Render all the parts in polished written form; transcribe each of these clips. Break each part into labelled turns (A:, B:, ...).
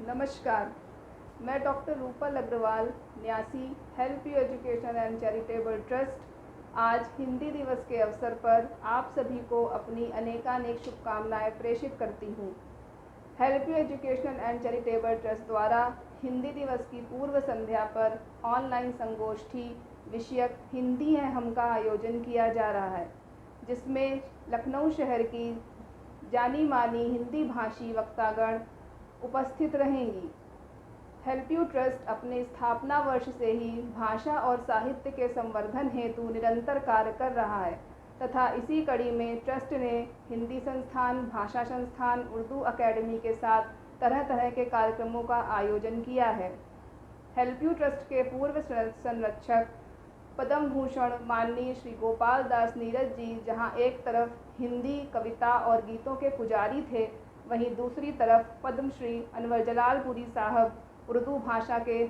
A: नमस्कार, मैं डॉक्टर रूपल अग्रवाल, न्यासी help you education and charitable trust आज हिंदी दिवस के अवसर पर आप सभी को अपनी अनेकानेक शुभकामनाएं प्रेषित करती हूँ। Help you education and charitable trust द्वारा हिंदी दिवस की पूर्व संध्या पर ऑनलाइन संगोष्ठी विषयक हिंदी है हम का आयोजन किया जा रहा है, जिसमें लखनऊ शहर की जानी मानी हिंदी भाषी वक्तागण उपस्थित रहेंगी। हेल्प यू ट्रस्ट अपने स्थापना वर्ष से ही भाषा और साहित्य के संवर्धन हेतु निरंतर कार्य कर रहा है तथा इसी कड़ी में ट्रस्ट ने हिंदी संस्थान, भाषा संस्थान, उर्दू अकेडमी के साथ तरह तरह के कार्यक्रमों का आयोजन किया है। हेल्प यू ट्रस्ट के पूर्व संरक्षक पद्म भूषण माननीय श्री गोपाल दास नीरज जी जहां एक तरफ हिंदी कविता और गीतों के पुजारी थे, वहीं दूसरी तरफ पद्मश्री अनवर जलालपुरी साहब उर्दू भाषा के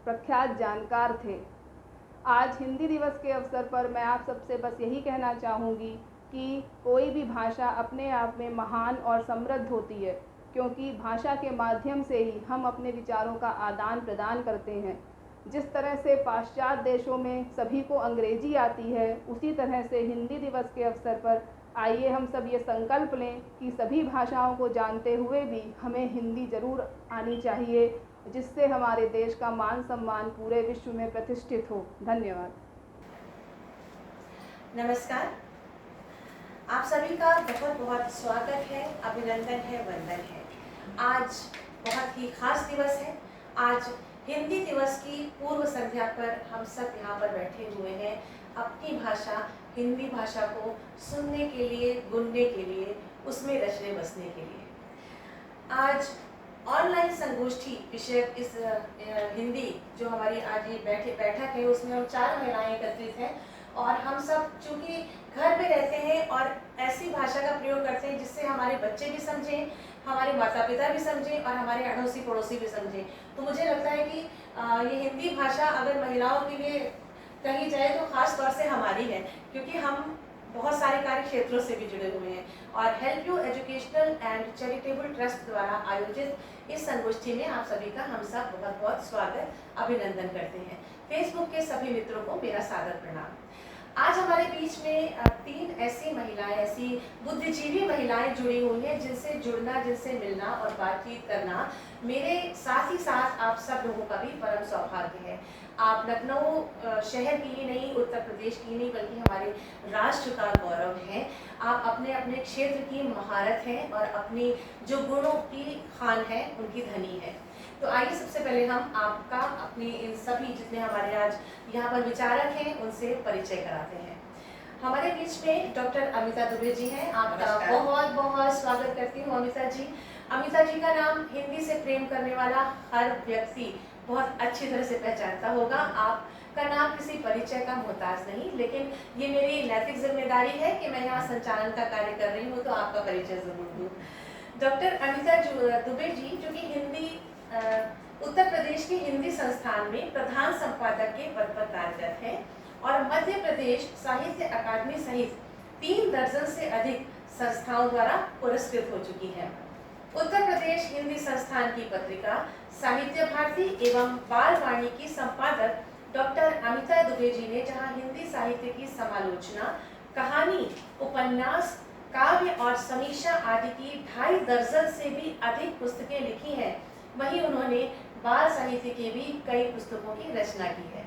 A: प्रख्यात जानकार थे। आज हिंदी दिवस के अवसर पर मैं आप सबसे बस यही कहना चाहूँगी कि कोई भी भाषा अपने आप में महान और समृद्ध होती है, क्योंकि भाषा के माध्यम से ही हम अपने विचारों का आदान प्रदान करते हैं। जिस तरह से पाश्चात्य देशों में सभी को अंग्रेजी आती है, उसी तरह से हिंदी दिवस के अवसर पर आइए हम सब ये संकल्प लें कि सभी भाषाओं को जानते हुए भी हमें हिंदी ज़रूर आनी चाहिए, जिससे हमारे देश का मान सम्मान पूरे विश्व में प्रतिष्ठित हो। धन्यवाद।
B: नमस्कार, आप सभी का बहुत बहुत स्वागत है, अभिनंदन है, वंदन है। आज बहुत ही खास दिवस है। आज हिंदी दिवस की पूर्व संध्या पर हम सब यहाँ पर बैठे हुए हैं अपनी भाषा हिंदी भाषा को सुनने के लिए, गुनने के लिए, उसमें रचने बसने के लिए। आज ऑनलाइन संगोष्ठी विषय इस हिंदी जो हमारी आज ये बैठक है, उसमें हम 4 महिलाएं एकत्रित हैं और हम सब चूँकि घर में रहते हैं और ऐसी भाषा का प्रयोग करते हैं जिससे हमारे बच्चे भी समझें, हमारे माता पिता भी समझें और हमारे अड़ोसी पड़ोसी भी समझें। तो मुझे लगता है कि ये हिंदी भाषा अगर महिलाओं के लिए कही जाए तो खास तौर से हमारी है, क्योंकि हम बहुत सारे कार्य क्षेत्रों से भी जुड़े हुए हैं। और help you educational and charitable trust द्वारा आयोजित इस संगोष्ठी में आप सभी का हम सब बहुत बहुत स्वागत, अभिनंदन करते हैं। फेसबुक के सभी मित्रों को मेरा सादर प्रणाम। आज हमारे बीच में 3 ऐसी महिलाएं, ऐसी बुद्धिजीवी महिलाएं जुड़ी हुई हैं जिनसे जुड़ना, जिनसे मिलना और बातचीत करना मेरे साथ ही साथ आप सब लोगों का भी परम सौभाग्य है। आप लखनऊ शहर की ही नहीं, उत्तर प्रदेश की नहीं, बल्कि हमारे राष्ट्र का गौरव हैं। आप अपने अपने क्षेत्र की महारत हैं और अपनी जो गुणों की खान है उनकी धनी है। तो आइए सबसे पहले हम आपका अपनी इन सभी जितने हमारे आज यहाँ पर विचारक हैं उनसे परिचय कराते हैं। हमारे बीच में डॉक्टर अमिता दुबे जी हैं। आपका बहुत बहुत स्वागत करती हूँ अमिता जी। अमिता जी का नाम हिंदी से प्रेम करने वाला हर व्यक्ति बहुत अच्छी तरह से पहचानता होगा। आपका नाम किसी परिचय का मोहताज नहीं, लेकिन ये मेरी नैतिक जिम्मेदारी है कि मैं यहाँ संचालन का कार्य कर रही हूँ तो आपका परिचय जरूर दूँ। डॉक्टर अमिता दुबे जी जो कि हिंदी उत्तर प्रदेश के हिंदी संस्थान में प्रधान संपादक के पद पर कार्यरत है और मध्य प्रदेश साहित्य अकादमी सहित 3 दर्जन से अधिक संस्थाओं द्वारा पुरस्कृत हो चुकी है। उत्तर प्रदेश हिंदी संस्थान की पत्रिका साहित्य भारती एवं बाल वाणी की संपादक डॉक्टर अमिता दुबे जी ने जहां हिंदी साहित्य की समालोचना, कहानी, उपन्यास, काव्य और समीक्षा आदि की 2.5 दर्जन से भी अधिक पुस्तकें लिखी हैं, वहीं उन्होंने बाल साहित्य की भी कई पुस्तकों की रचना की है।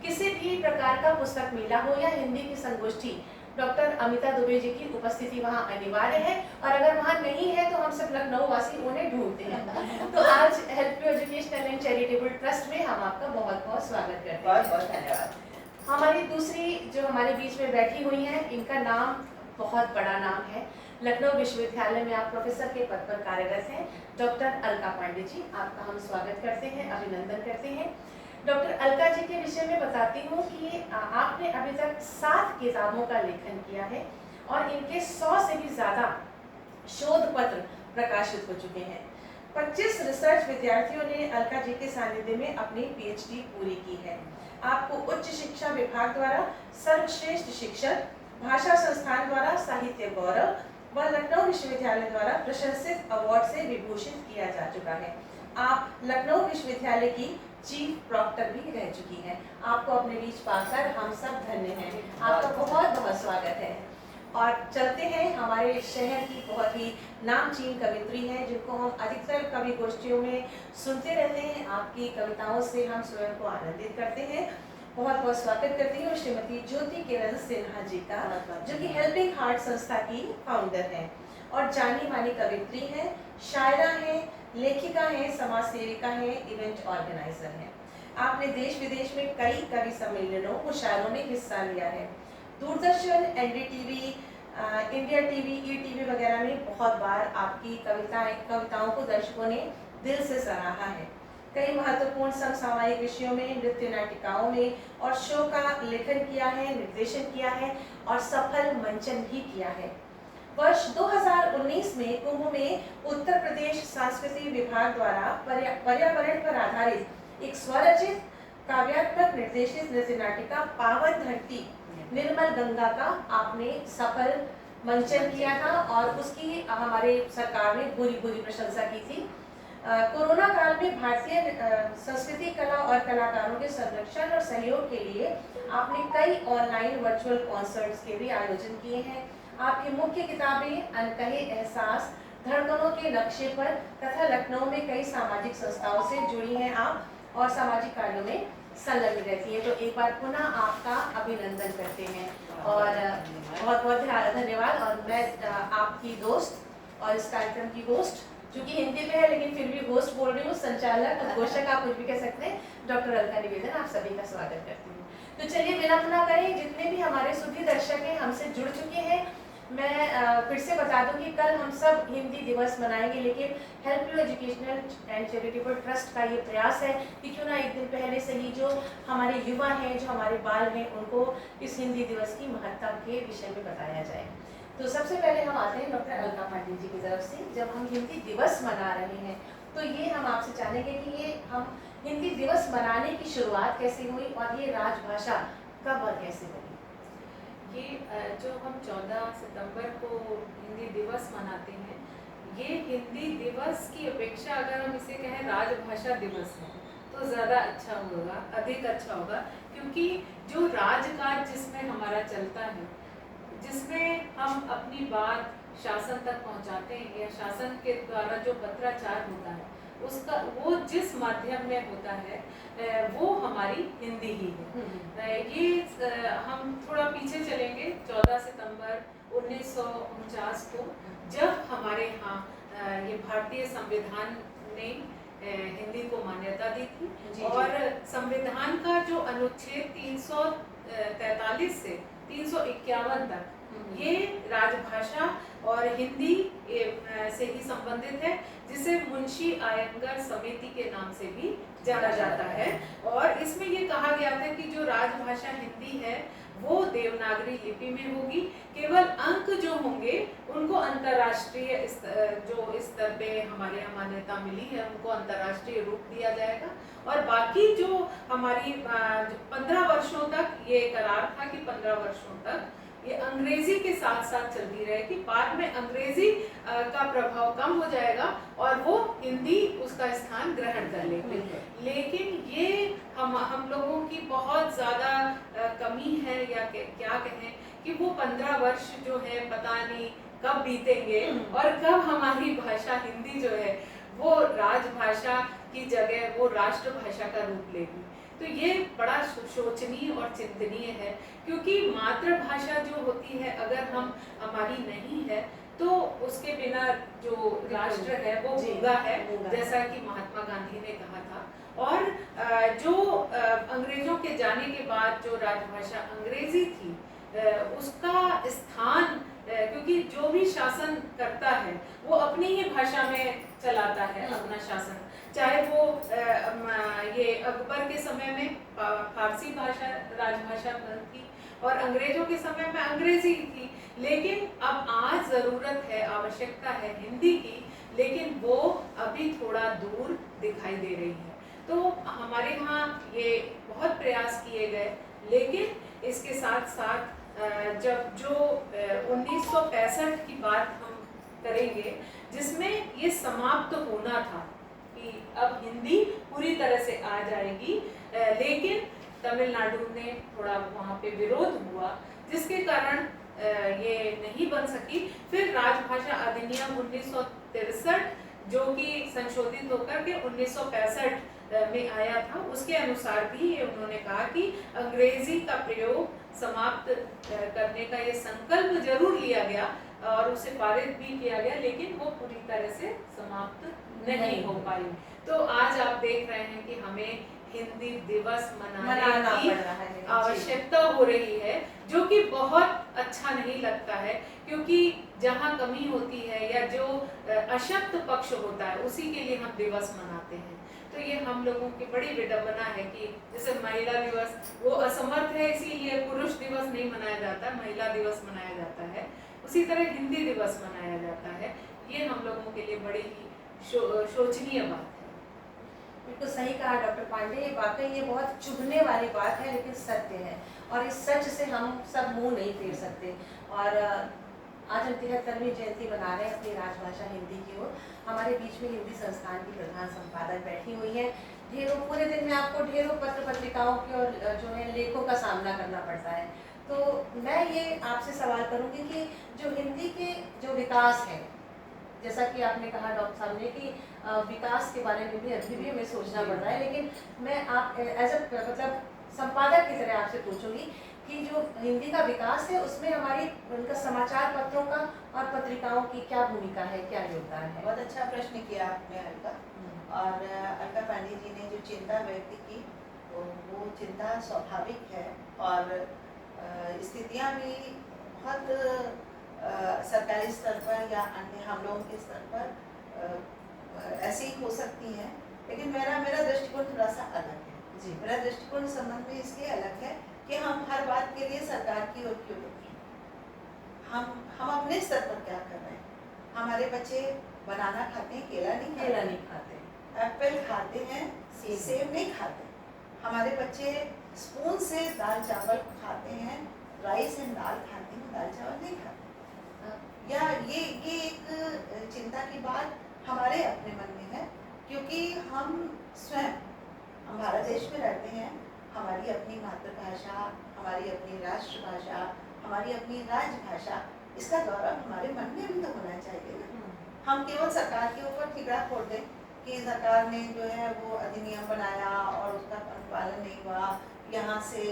B: किसी भी प्रकार का पुस्तक मेला हो या हिंदी की संगोष्ठी, डॉक्टर अमिता दुबे जी की उपस्थिति वहां अनिवार्य है और अगर वहां नहीं है तो हम सब लखनऊ वासी उन्हें ढूंढते हैं। तो आज help you educational and charitable trust में हम आपका बहुत बहुत स्वागत करते हैं। बहुत बहुत धन्यवाद। हमारी दूसरी जो हमारे बीच में बैठी हुई हैं, इनका नाम बहुत बड़ा नाम है। लखनऊ विश्वविद्यालय में आप प्रोफेसर के पद पर कार्यरत हैं। डॉक्टर अलका पांडे जी, आपका हम स्वागत करते हैं, अभिनंदन करते हैं। डॉक्टर अलका जी के विषय में बताती हूँ कि आपने अभी तक 7 किताबों का लेखन किया है और इनके 100 से भी ज़्यादा शोध पत्र प्रकाशित हो चुके हैं। 25 रिसर्च विद्यार्थियों ने अलका जी के सानिध्य में अपनी PhD पूरी की है। आपको उच्च शिक्षा विभाग द्वारा सर्वश्रेष्ठ शिक्षक, भाषा संस्थान द्वारा साहित्य गौरव वह लखनऊ विश्वविद्यालय द्वारा प्रशंसित अवार्ड से विभूषित किया जा चुका है। आप लखनऊ विश्वविद्यालय की चीफ प्रॉक्टर भी रह चुकी हैं। आपको अपने बीच पाकर हम सब धन्य हैं। आपका बहुत बहुत स्वागत है। और चलते हैं, हमारे शहर की बहुत ही नामचीन कवित्री हैं जिनको हम अधिकतर कवि गोष्ठियों में सुनते रहते हैं। आपकी कविताओं से हम स्वयं को आनंदित करते हैं। बहुत बहुत स्वागत करती हूँ श्रीमती ज्योति किरण सिन्हा जी का, जो कि हेल्पिंग हार्ट संस्था की फाउंडर हैं और जानी मानी कवित्री हैं, शायरा हैं, लेखिका हैं, समाज सेविका हैं, इवेंट ऑर्गेनाइजर हैं। आपने देश विदेश में कई कवि सम्मेलनों, मुशायरों में हिस्सा लिया है। Doordarshan, NDTV, India TV, ETV वगैरह में बहुत बार आपकी कविताओं को दर्शकों ने दिल से सराहा है। कई महत्वपूर्ण समसामयिक विषयों में, नृत्य नाटिकाओं में और शो का लेखन किया है, निर्देशन किया है और सफल मंचन भी किया है। वर्ष 2019 में कुंभ में उत्तर प्रदेश सांस्कृतिक विभाग द्वारा पर्यावरण पर आधारित एक स्वरचित काव्यात्मक निर्देशित नृत्य नाटिका पावन धरती निर्मल गंगा का आपने सफल मंचन किया था और उसकी हमारे सरकार ने पूरी प्रशंसा की थी। कोरोना काल में भारतीय संस्कृति, कला और कलाकारों के संरक्षण और सहयोग के लिए आपने कई ऑनलाइन वर्चुअल कॉन्सर्ट्स के भी आयोजन किए हैं। आपकी मुख्य किताबें अनकहे एहसास, धड़कनों के नक्शे पर तथा लखनऊ में कई सामाजिक संस्थाओं से जुड़ी हैं आप और सामाजिक कार्यों में संलग्न रहती है। तो एक बार पुनः आपका अभिनंदन करते हैं और बहुत बहुत धन्यवाद। और मैं आपकी दोस्त और इस कार्यक्रम की होस्ट, जो कि हिंदी में है लेकिन फिर भी होस्ट बोल रही हूँ, संचालक, उद्घोषक, आप कुछ भी कह सकते हैं, डॉक्टर अलका निवेदन, आप सभी का स्वागत करती हूँ। तो चलिए विलंब ना करें, जितने भी हमारे सुधी दर्शक हैं हमसे जुड़ चुके हैं, मैं फिर से बता दूं कि कल हम सब हिंदी दिवस मनाएंगे, लेकिन help you educational and charitable trust का ये प्रयास है कि क्यों ना एक दिन पहले से ही जो हमारे युवा हैं, जो हमारे बाल हैं, उनको इस हिंदी दिवस की महत्ता के विषय में बताया जाए। तो सबसे पहले हम आते हैं डॉक्टर अलका पाटिल जी की तरफ से। जब हम हिंदी दिवस मना रहे हैं तो ये हम आपसे जानेंगे कि ये हम हिंदी दिवस मनाने की शुरुआत कैसे हुई और ये राजभाषा कब और कैसे बनी?
C: ये जो हम 14 सितंबर को हिंदी दिवस मनाते हैं, ये हिंदी दिवस की अपेक्षा अगर हम इसे कहें राजभाषा दिवस है तो ज़्यादा अच्छा होगा, अधिक अच्छा होगा, क्योंकि जो राजकाज जिसमें हमारा चलता है, जिसमें हम अपनी बात शासन तक पहुंचाते हैं या शासन के द्वारा जो पत्राचार होता है उसका वो जिस माध्यम में होता है वो हमारी हिंदी ही है। ये हम थोड़ा पीछे चलेंगे 14 सितंबर 1949 को, जब हमारे यहाँ ये भारतीय संविधान ने हिंदी को मान्यता दी थी और संविधान का जो अनुच्छेद 343 से 351 तक ये राजभाषा और हिंदी से ही संबंधित है, जिसे मुंशी आयंगर समिति के नाम से भी जाना जाता है। और इसमें ये कहा गया था कि जो राजभाषा हिंदी है वो देवनागरी लिपि में होगी, केवल अंक जो होंगे उनको अंतर्राष्ट्रीय जो स्तर पे हमारे यहाँ मान्यता मिली है उनको अंतर्राष्ट्रीय रूप दिया जाएगा, और बाकी जो हमारी 15 वर्षों तक ये करार था कि 15 वर्षों तक ये अंग्रेजी के साथ साथ चलती रहेगी। बाद में अंग्रेजी का प्रभाव कम हो जाएगा और वो हिंदी उसका स्थान ग्रहण कर लेगी। लेकिन ये हम लोगों की बहुत ज़्यादा कमी है या क्या कहें कि वो 15 वर्ष जो है पता नहीं कब बीतेंगे और कब हमारी भाषा हिंदी जो है वो राजभाषा की जगह वो राष्ट्रभाषा का रूप लेगी। तो ये बड़ा शोचनीय और चिंतनीय है, क्योंकि मातृभाषा जो होती है अगर हमारी नहीं है तो उसके बिना जो राष्ट्र है वो गूंगा है, जैसा कि महात्मा गांधी ने कहा था। और जो अंग्रेजों के जाने के बाद जो राजभाषा अंग्रेजी थी उसका स्थान, क्योंकि जो भी शासन करता है वो अपनी ही भाषा में चलाता है अपना शासन, चाहे वो ये अकबर के समय में फारसी भाषा राजभाषा थी और अंग्रेजों के समय में अंग्रेजी थी, लेकिन अब आज ज़रूरत है, आवश्यकता है हिंदी की, लेकिन वो अभी थोड़ा दूर दिखाई दे रही है। तो हमारे यहाँ ये बहुत प्रयास किए गए, लेकिन इसके साथ साथ जब जो 1965 की बात हम करेंगे, जिसमें ये समाप्त होना था कि अब हिंदी पूरी तरह से आ जाएगी, लेकिन तमिलनाडु ने थोड़ा वहाँ पे विरोध हुआ, जिसके कारण ये नहीं बन सकी। फिर राजभाषा अधिनियम 1963 जो कि संशोधित होकर के 1965 में आया था, उसके अनुसार भी ये उन्होंने कहा कि अंग्रेजी का प्रयोग समाप्त करने का ये संकल्प जरूर लिया गया और उसे पारित भी किया गया, लेकिन वो पूरी तरह से समाप्त नहीं हो पाई। तो आज आप देख रहे हैं कि हमें हिंदी दिवस मनाने की आवश्यकता हो रही है, जो कि बहुत अच्छा नहीं लगता है, क्योंकि जहाँ कमी होती है या जो अशक्त पक्ष होता है उसी के लिए हम दिवस मनाते हैं। तो ये हम लोगों की बड़ी विडंबना है कि जैसे महिला दिवस वो असमर्थ है, इसीलिए पुरुष दिवस नहीं मनाया जाता, महिला दिवस मनाया जाता है, उसी तरह हिंदी दिवस मनाया जाता है। ये हम लोगों के लिए बड़ी ही शोचनीय बात है।
B: बिल्कुल सही कहा डॉक्टर पांडे, ये वाकई ये बहुत चुभने वाली बात है, लेकिन सत्य है और इस सच से हम सब मुंह नहीं फेर सकते। और आज हम 73वीं जयंती मना रहे हैं अपनी राजभाषा हिंदी की ओर। हमारे बीच में हिंदी संस्थान की प्रधान संपादक बैठी हुई है। ढेरों पूरे दिन में आपको ढेरों पत्र पत्रिकाओं की और जो है लेखों का सामना करना पड़ता है। तो मैं ये आपसे सवाल करूँगी कि जो हिंदी के जो विकास है, जैसा कि आपने कहा डॉक्टर साहब ने कि विकास के बारे में भी अभी भी हमें सोचना पड़ रहा है, लेकिन मैं आप एज अ मतलब संपादक की तरह आपसे पूछूंगी कि जो हिंदी का विकास है उसमें हमारी उनका समाचार पत्रों का और पत्रिकाओं की क्या भूमिका है, क्या योगदान है?
D: बहुत अच्छा प्रश्न किया आपने अलका। और अलका पांडे जी ने जो चिंता व्यक्त की वो चिंता स्वाभाविक है और स्थितियाँ भी बहुत सरकारी स्तर पर या अन्य हम लोगों के स्तर पर ऐसी हो सकती हैं, लेकिन मेरा दृष्टिकोण थोड़ा सा अलग है जी। मेरा दृष्टिकोण संबंध में इसलिए अलग है कि हम हर बात के लिए सरकार की ओर क्यों देखें। हम अपने स्तर पर क्या कर रहे हैं। हमारे बच्चे बनाना खाते हैं, केला नहीं खाते, एप्पल खाते हैं, सेब नहीं खाते। हमारे बच्चे स्पून से दाल चावल खाते हैं, राइस एंड दाल खाते हैं, दाल चावल नहीं खाते। या ये एक चिंता की बात हमारे अपने मन में है, क्योंकि हम स्वयं हम भारत देश में रहते हैं। हमारी अपनी मातृभाषा, हमारी अपनी राष्ट्रभाषा, हमारी अपनी राजभाषा, इसका गौरव हमारे मन में भी तो होना चाहिए ना। हम केवल सरकार के ऊपर ठिकरा फोड़ दें कि सरकार ने जो है वो अधिनियम बनाया और उसका अनुपालन नहीं हुआ, यहाँ से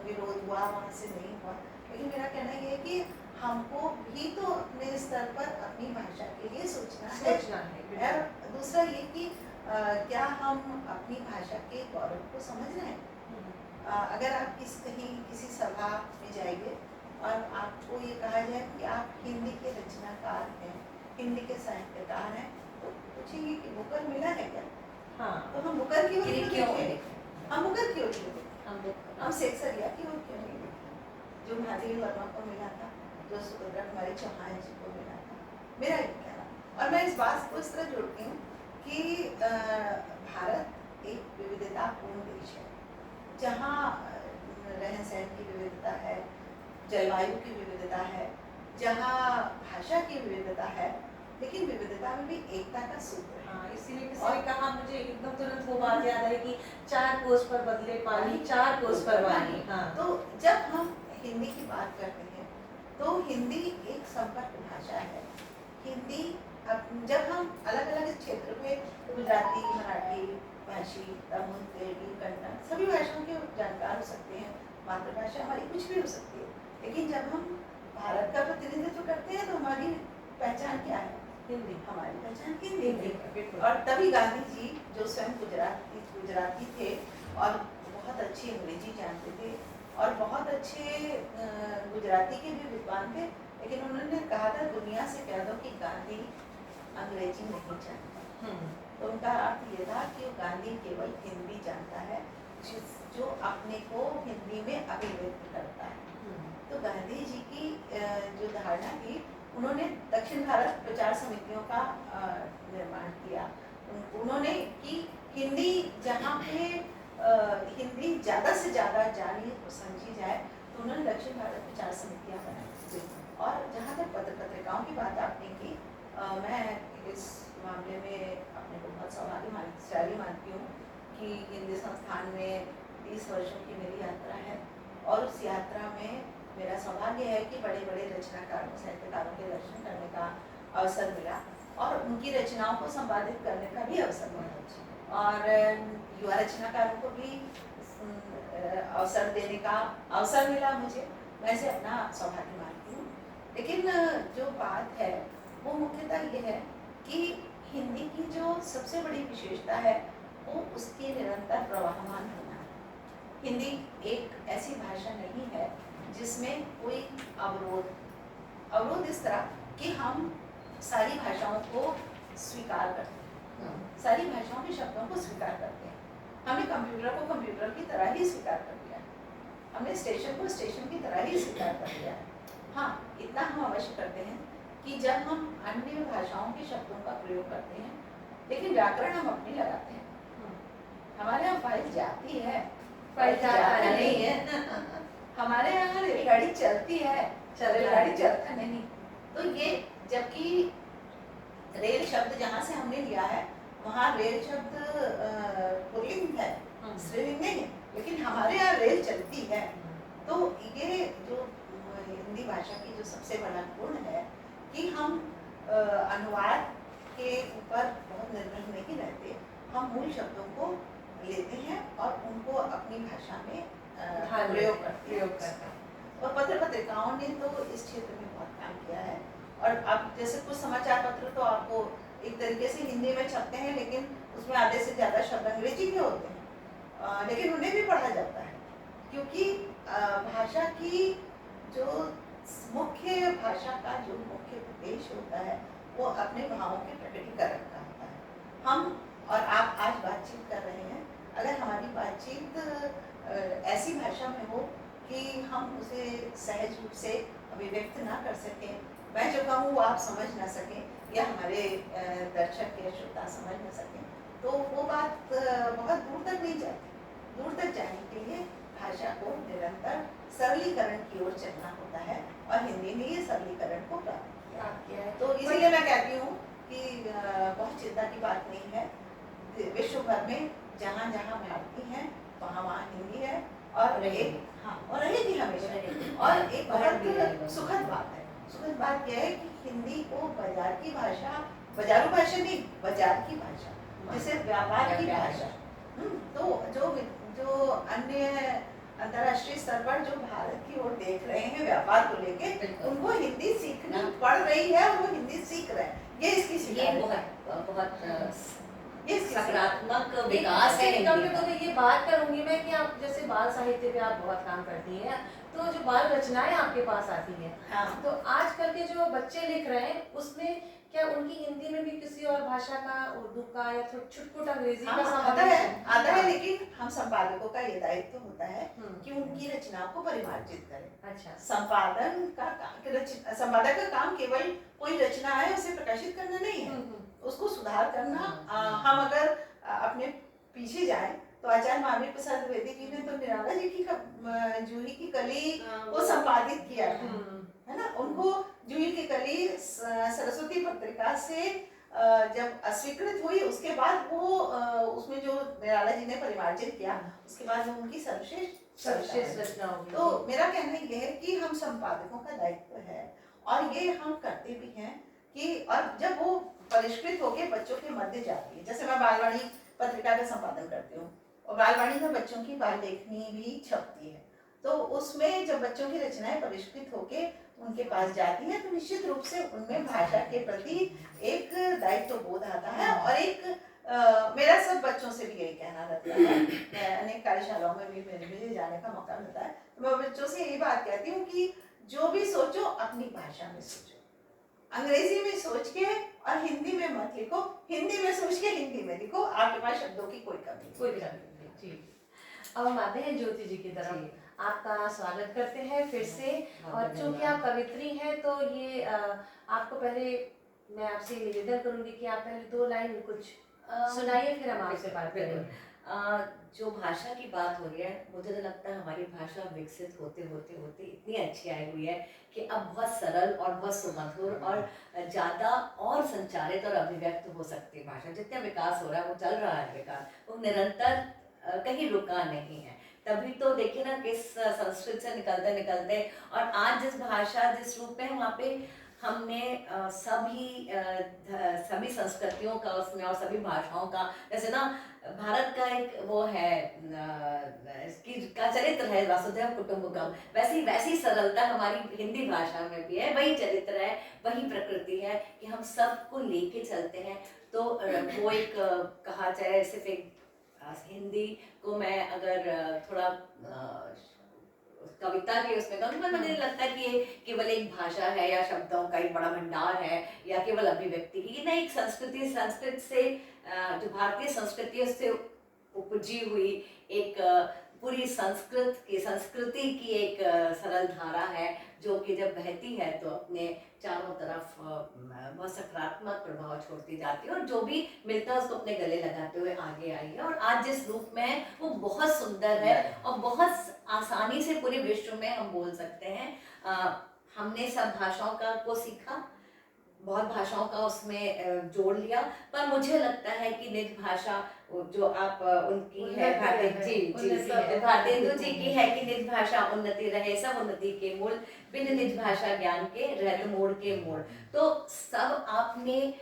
D: विरोध हुआ, वहाँ से नहीं हुआ। लेकिन मेरा कहना ये है कि हमको भी तो अपने स्तर पर अपनी भाषा के लिए सोचना है। और दूसरा ये कि क्या हम अपनी भाषा के गौरव को समझ रहे हैं। अगर आप किसी सभा में जाइए और आपको ये कहा जाए कि आप हिंदी के रचनाकार हैं, हिंदी के साहित्यकार हैं, तो पूछेंगे कि बुकर मिला है क्या? हाँ, तो हम बुकर की ओर क्यों देखें? हम बुकर की ओर क्यों देखें? हम शेक्सपियर की ओर क्यों नहीं देखें? जो महादेवी वर्मा को मिला था, जो सुभद्रा कुमारी चौहान जी को मिला था। मेरा ये कहना, और मैं इस बात को इस तरह जोड़ती हूँ कि भारत एक विविधतापूर्ण देश है, जहाँ रहन सहन की विविधता है, जलवायु की विविधता है, जहाँ भाषा की विविधता है, लेकिन विविधता में भी एकता का सूत्र है।
B: हाँ, इसीलिए किसी ने कहा, मुझे एकदम तुरंत वो बात याद आई कि 4 कोस पर बदले पानी, 4 कोस पर वाणी। हाँ,
D: तो जब हम हिंदी की बात करते हैं तो हिंदी एक संपर्क भाषा है। हिंदी जब हम अलग अलग क्षेत्र में गुजराती, मराठी भाषी, तमिल, तेलुगु, कन्नड़ सभी भाषाओं के जानकार हो सकते हैं। मातृभाषा हमारी कुछ भी हो सकती है, लेकिन जब हम भारत का प्रतिनिधित्व करते हैं तो हमारी पहचान क्या है? हिंदी। हमारी पहचान हिंदी है। और तभी गांधी जी, जो स्वयं गुजराती थे और बहुत अच्छी अंग्रेजी जानते थे और बहुत अच्छे गुजराती के भी विद्वान थे, लेकिन उन्होंने कहा था दुनिया से कह दो कि गांधी अंग्रेजी नहीं जानता। तो उनका अर्थ ये था कि गांधी केवल हिंदी जानता है, जो अपने को हिंदी में अभिव्यक्त करता है। तो गांधी जी की जो धारणा थी, उन्होंने दक्षिण भारत प्रचार समितियों का निर्माण किया। उन्होंने कि हिंदी जहाँ पे हिंदी ज़्यादा से ज़्यादा जानी और समझी जाए, तो उन्होंने दक्षिण भारत में 4 समितियाँ बनाई। और जहाँ तक पत्रिकाओं की बात आपने की, मैं इस मामले में अपने को बहुत सौभाग्यशाली मानती हूँ कि हिंदी संस्थान में 30 वर्षों की मेरी यात्रा है, और उस यात्रा में मेरा सौभाग्य है कि बड़े बड़े रचनाकारों, साहित्यकारों के दर्शन करने का अवसर मिला और उनकी रचनाओं को संपादित करने का भी अवसर मिला, और युवा रचनाकारों को भी अवसर देने का अवसर मिला मुझे। मैं इसे अपना सौभाग्य मानती हूँ। लेकिन जो बात है वो मुख्यतः ये है कि हिंदी की जो सबसे बड़ी विशेषता है वो उसकी निरंतर प्रवाहमान होना है। हिंदी एक ऐसी भाषा नहीं है जिसमें कोई अवरोध इस तरह कि हम सारी भाषाओं को स्वीकार करते हैं, सारी भाषाओं के शब्दों को स्वीकार करते हैं। हमने कंप्यूटर को कंप्यूटर की तरह ही स्वीकार कर लिया है, हमने स्टेशन को स्टेशन की तरह ही स्वीकार कर लिया है। हाँ, इतना हम अवश्य करते हैं कि जब हम अन्य भाषाओं के शब्दों का प्रयोग करते हैं, लेकिन व्याकरण हम अपनी लगाते हैं। हमारे यहाँ फाइल जाती है, फाइल जाता नहीं है। हमारे यहाँ रेलगाड़ी चलती है, रेलगाड़ी चलता नहीं। तो ये, जबकि रेल शब्द जहाँ से हमने लिया है वहाँ रेल शब्द पुल्लिंग है, स्त्रीलिंग नहीं है, लेकिन हमारे यहाँ रेल चलती है। तो ये जो हिंदी भाषा की जो सबसे बड़ा गुण है कि हम अनुवाद के ऊपर बहुत निर्भर नहीं रहते, हम मूल शब्दों को लेते हैं और उनको अपनी भाषा में प्रयोग करते हैं। और पत्रिकाओं ने तो इस क्षेत्र में बहुत काम किया है। और अब जैसे कुछ समाचार पत्र तो आपको एक तरीके से हिंदी में छपते हैं, लेकिन उसमें आधे से ज़्यादा शब्द अंग्रेजी के होते हैं, लेकिन उन्हें भी पढ़ा जाता है, क्योंकि भाषा की जो मुख्य भाषा का जो मुख्य उद्देश्य होता है वो अपने भावों के प्रकटीकरण का होता है। हम और आप आज बातचीत कर रहे हैं, अगर हमारी बातचीत ऐसी भाषा में हो कि हम उसे सहज रूप से अभिव्यक्त ना कर सकें, मैं जो कहूँ वो आप समझ ना सकें या हमारे दर्शक या श्रोता समझ ना सकें, तो वो बात बहुत दूर तक नहीं जाती। दूर तक जाने के लिए भाषा को निरंतर सरलीकरण की ओर चलना होता है, और हिंदी ने ये सरलीकरण को प्राप्त किया है। तो इसीलिए मैं कहती हूँ कि बहुत चिंता की बात नहीं है। विश्व भर में जहाँ जहाँ भारती हैं वहाँ वहाँ हिंदी है, और रहेगी हमेशा। और एक बहुत सुखद बात है, सुखद बात यह है कि हिंदी को बाजार की भाषा, बाजारू भाषा नहीं, बाजार की भाषा, जैसे व्यापार की भाषा। तो जो अन्य अंतर्राष्ट्रीय स्तर पर जो भारत की ओर देख रहे हैं व्यापार को लेके, उनको हिंदी सीखनी पड़ रही है और वो हिंदी सीख रहे हैं। ये इसकी
E: ये सकारात्मक विकास है।
B: तो मैं ये बात करूंगी मैं कि आप जैसे बाल साहित्य पे आप बहुत काम करती हैं, तो जो बाल रचनाएं आपके पास आती हैं,
D: हाँ।
B: तो आजकल के जो बच्चे लिख रहे हैं उसमें क्या उनकी हिंदी में भी किसी और भाषा का, उर्दू का या छुटपुट अंग्रेजी का
D: आता है, लेकिन हम संपादकों का ये दायित्व होता है कि उनकी रचनाओं को परिमार्जित करें।
B: अच्छा,
D: संपादक का काम केवल कोई रचना है उसे प्रकाशित करना नहीं है, उसको सुधार करना। हम अगर अपने पीछे जाएं तो आचार्य महावीर प्रसाद द्विवेदी जी ने तो निराला जी की जूही की कली को संपादित किया है ना। उनको जूही की कली सरस्वती पत्रिका से जब अस्वीकृत हुई, उसके बाद वो उसमें जो निराला जी ने परिमार्जित किया, उसके बाद वो उनकी सर्वश्रेष्ठ रचना होगी। तो मेरा कहना यह है कि हम संपादकों का दायित्व है, और ये हम करते भी हैं कि, और जब वो परिष्कृत होकर बच्चों के मध्य जाती है, जैसे मैं बालवाणी पत्रिका का संपादन करती हूँ और बालवाणी में बच्चों की बाल लेखनी भी छपती है, तो उसमें जब बच्चों की रचनाएं परिष्कृत होके उनके पास जाती हैं, तो निश्चित रूप से उनमें भाषा के प्रति एक दायित्व बोध आता है। और एक मेरा सब बच्चों से भी यही कहना रहता है, मैं अनेक कार्यशालाओं में भी मुझे जाने का मौका मिलता है, तो मैं बच्चों से यही बात कहती हूँ कि जो भी सोचो अपनी भाषा में सोचो, अंग्रेजी में सोच के और हिंदी में मत लिखो, हिंदी में सोच के हिंदी में लिखो, आपके पास शब्दों की कोई कमी
B: नहीं। अब हम आते हैं ज्योति जी की तरफ, आपका स्वागत करते हैं फिर से। और चूंकि आप कवित्री हैं तो ये आपको पहले मैं आपसे निवेदन करूंगी कि आप पहले 2 लाइन कुछ सुनाइए, फिर हम आपसे बात करेंगे।
E: जो भाषा की बात हो रही है, मुझे तो लगता है हमारी भाषा विकसित होते होते होते इतनी अच्छी आई हुई है कि अब बहुत सरल और बहुत सुमधुर और ज़्यादा और संचारित और अभिव्यक्त हो सकती है भाषा। जितना विकास हो रहा है वो चल रहा है विकास, वो निरंतर कहीं रुका नहीं है। तभी तो देखिए ना किस संस्कृत से निकलते निकलते और आज जिस भाषा जिस रूप में है वहाँ पे हमने सभी संस्कृतियों का उसमें और सभी भाषाओं का, जैसे ना भारत का एक वो है इसकी का चरित्र है वसुधैव कुटुंबकम, वैसी वैसी सरलता हमारी हिंदी भाषा में भी है। वही चरित्र है, वही प्रकृति है कि हम सबको लेके चलते हैं। तो वो एक कहा जाए सिर्फ एक हिंदी को मैं अगर थोड़ा कविता के उसमें कहूँ तो मुझे लगता है कि ये केवल एक भाषा है या शब्दों का एक बड़ा भंडार है या केवल अभिव्यक्ति की, नहीं, एक संस्कृत से जो भारतीय संस्कृति से उपजी हुई एक पूरी संस्कृति की एक सरल धारा है जो कि जब बहती है तो अपने चारों तरफ बहुत सकारात्मक प्रभाव छोड़ती जाती है और जो भी मिलता है उसको अपने गले लगाते हुए आगे आई है। और आज जिस रूप में है वो बहुत सुंदर है और बहुत आसानी से पूरे विश्व में हम बोल सकते हैं। हमने सब भाषाओं को सीखा, बहुत भाषाओं का उसमें जोड़ लिया, पर मुझे लगता है कि निज भाषा जो आप उनकी है भारतेंदु जी की है कि निज भाषा उन्नति रहे, सब उन्नति के मूल, बिन निज भाषा ज्ञान के रहत मोड़ के मोड़। तो सब आपने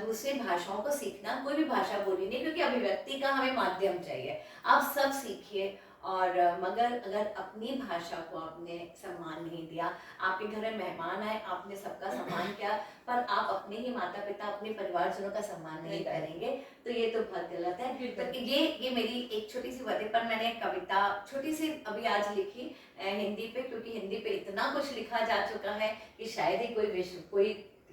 E: दूसरी भाषाओं को सीखना, कोई भी भाषा बोली नहीं, क्योंकि अभिव्यक्ति का हमें माध्यम चाहिए। आप सब सीखिए और मगर अगर अपनी भाषा को आपने सम्मान नहीं दिया, आपके घर में मेहमान आए, आपने सबका सम्मान किया पर आप अपने ही माता पिता अपने परिवारजनों का सम्मान नहीं करेंगे तो ये तो बहुत गलत है। तो ये मेरी एक छोटी सी बात है, पर मैंने कविता छोटी सी अभी आज लिखी हिंदी पे, क्योंकि हिंदी पे इतना कुछ लिखा जा चुका है कि शायद ही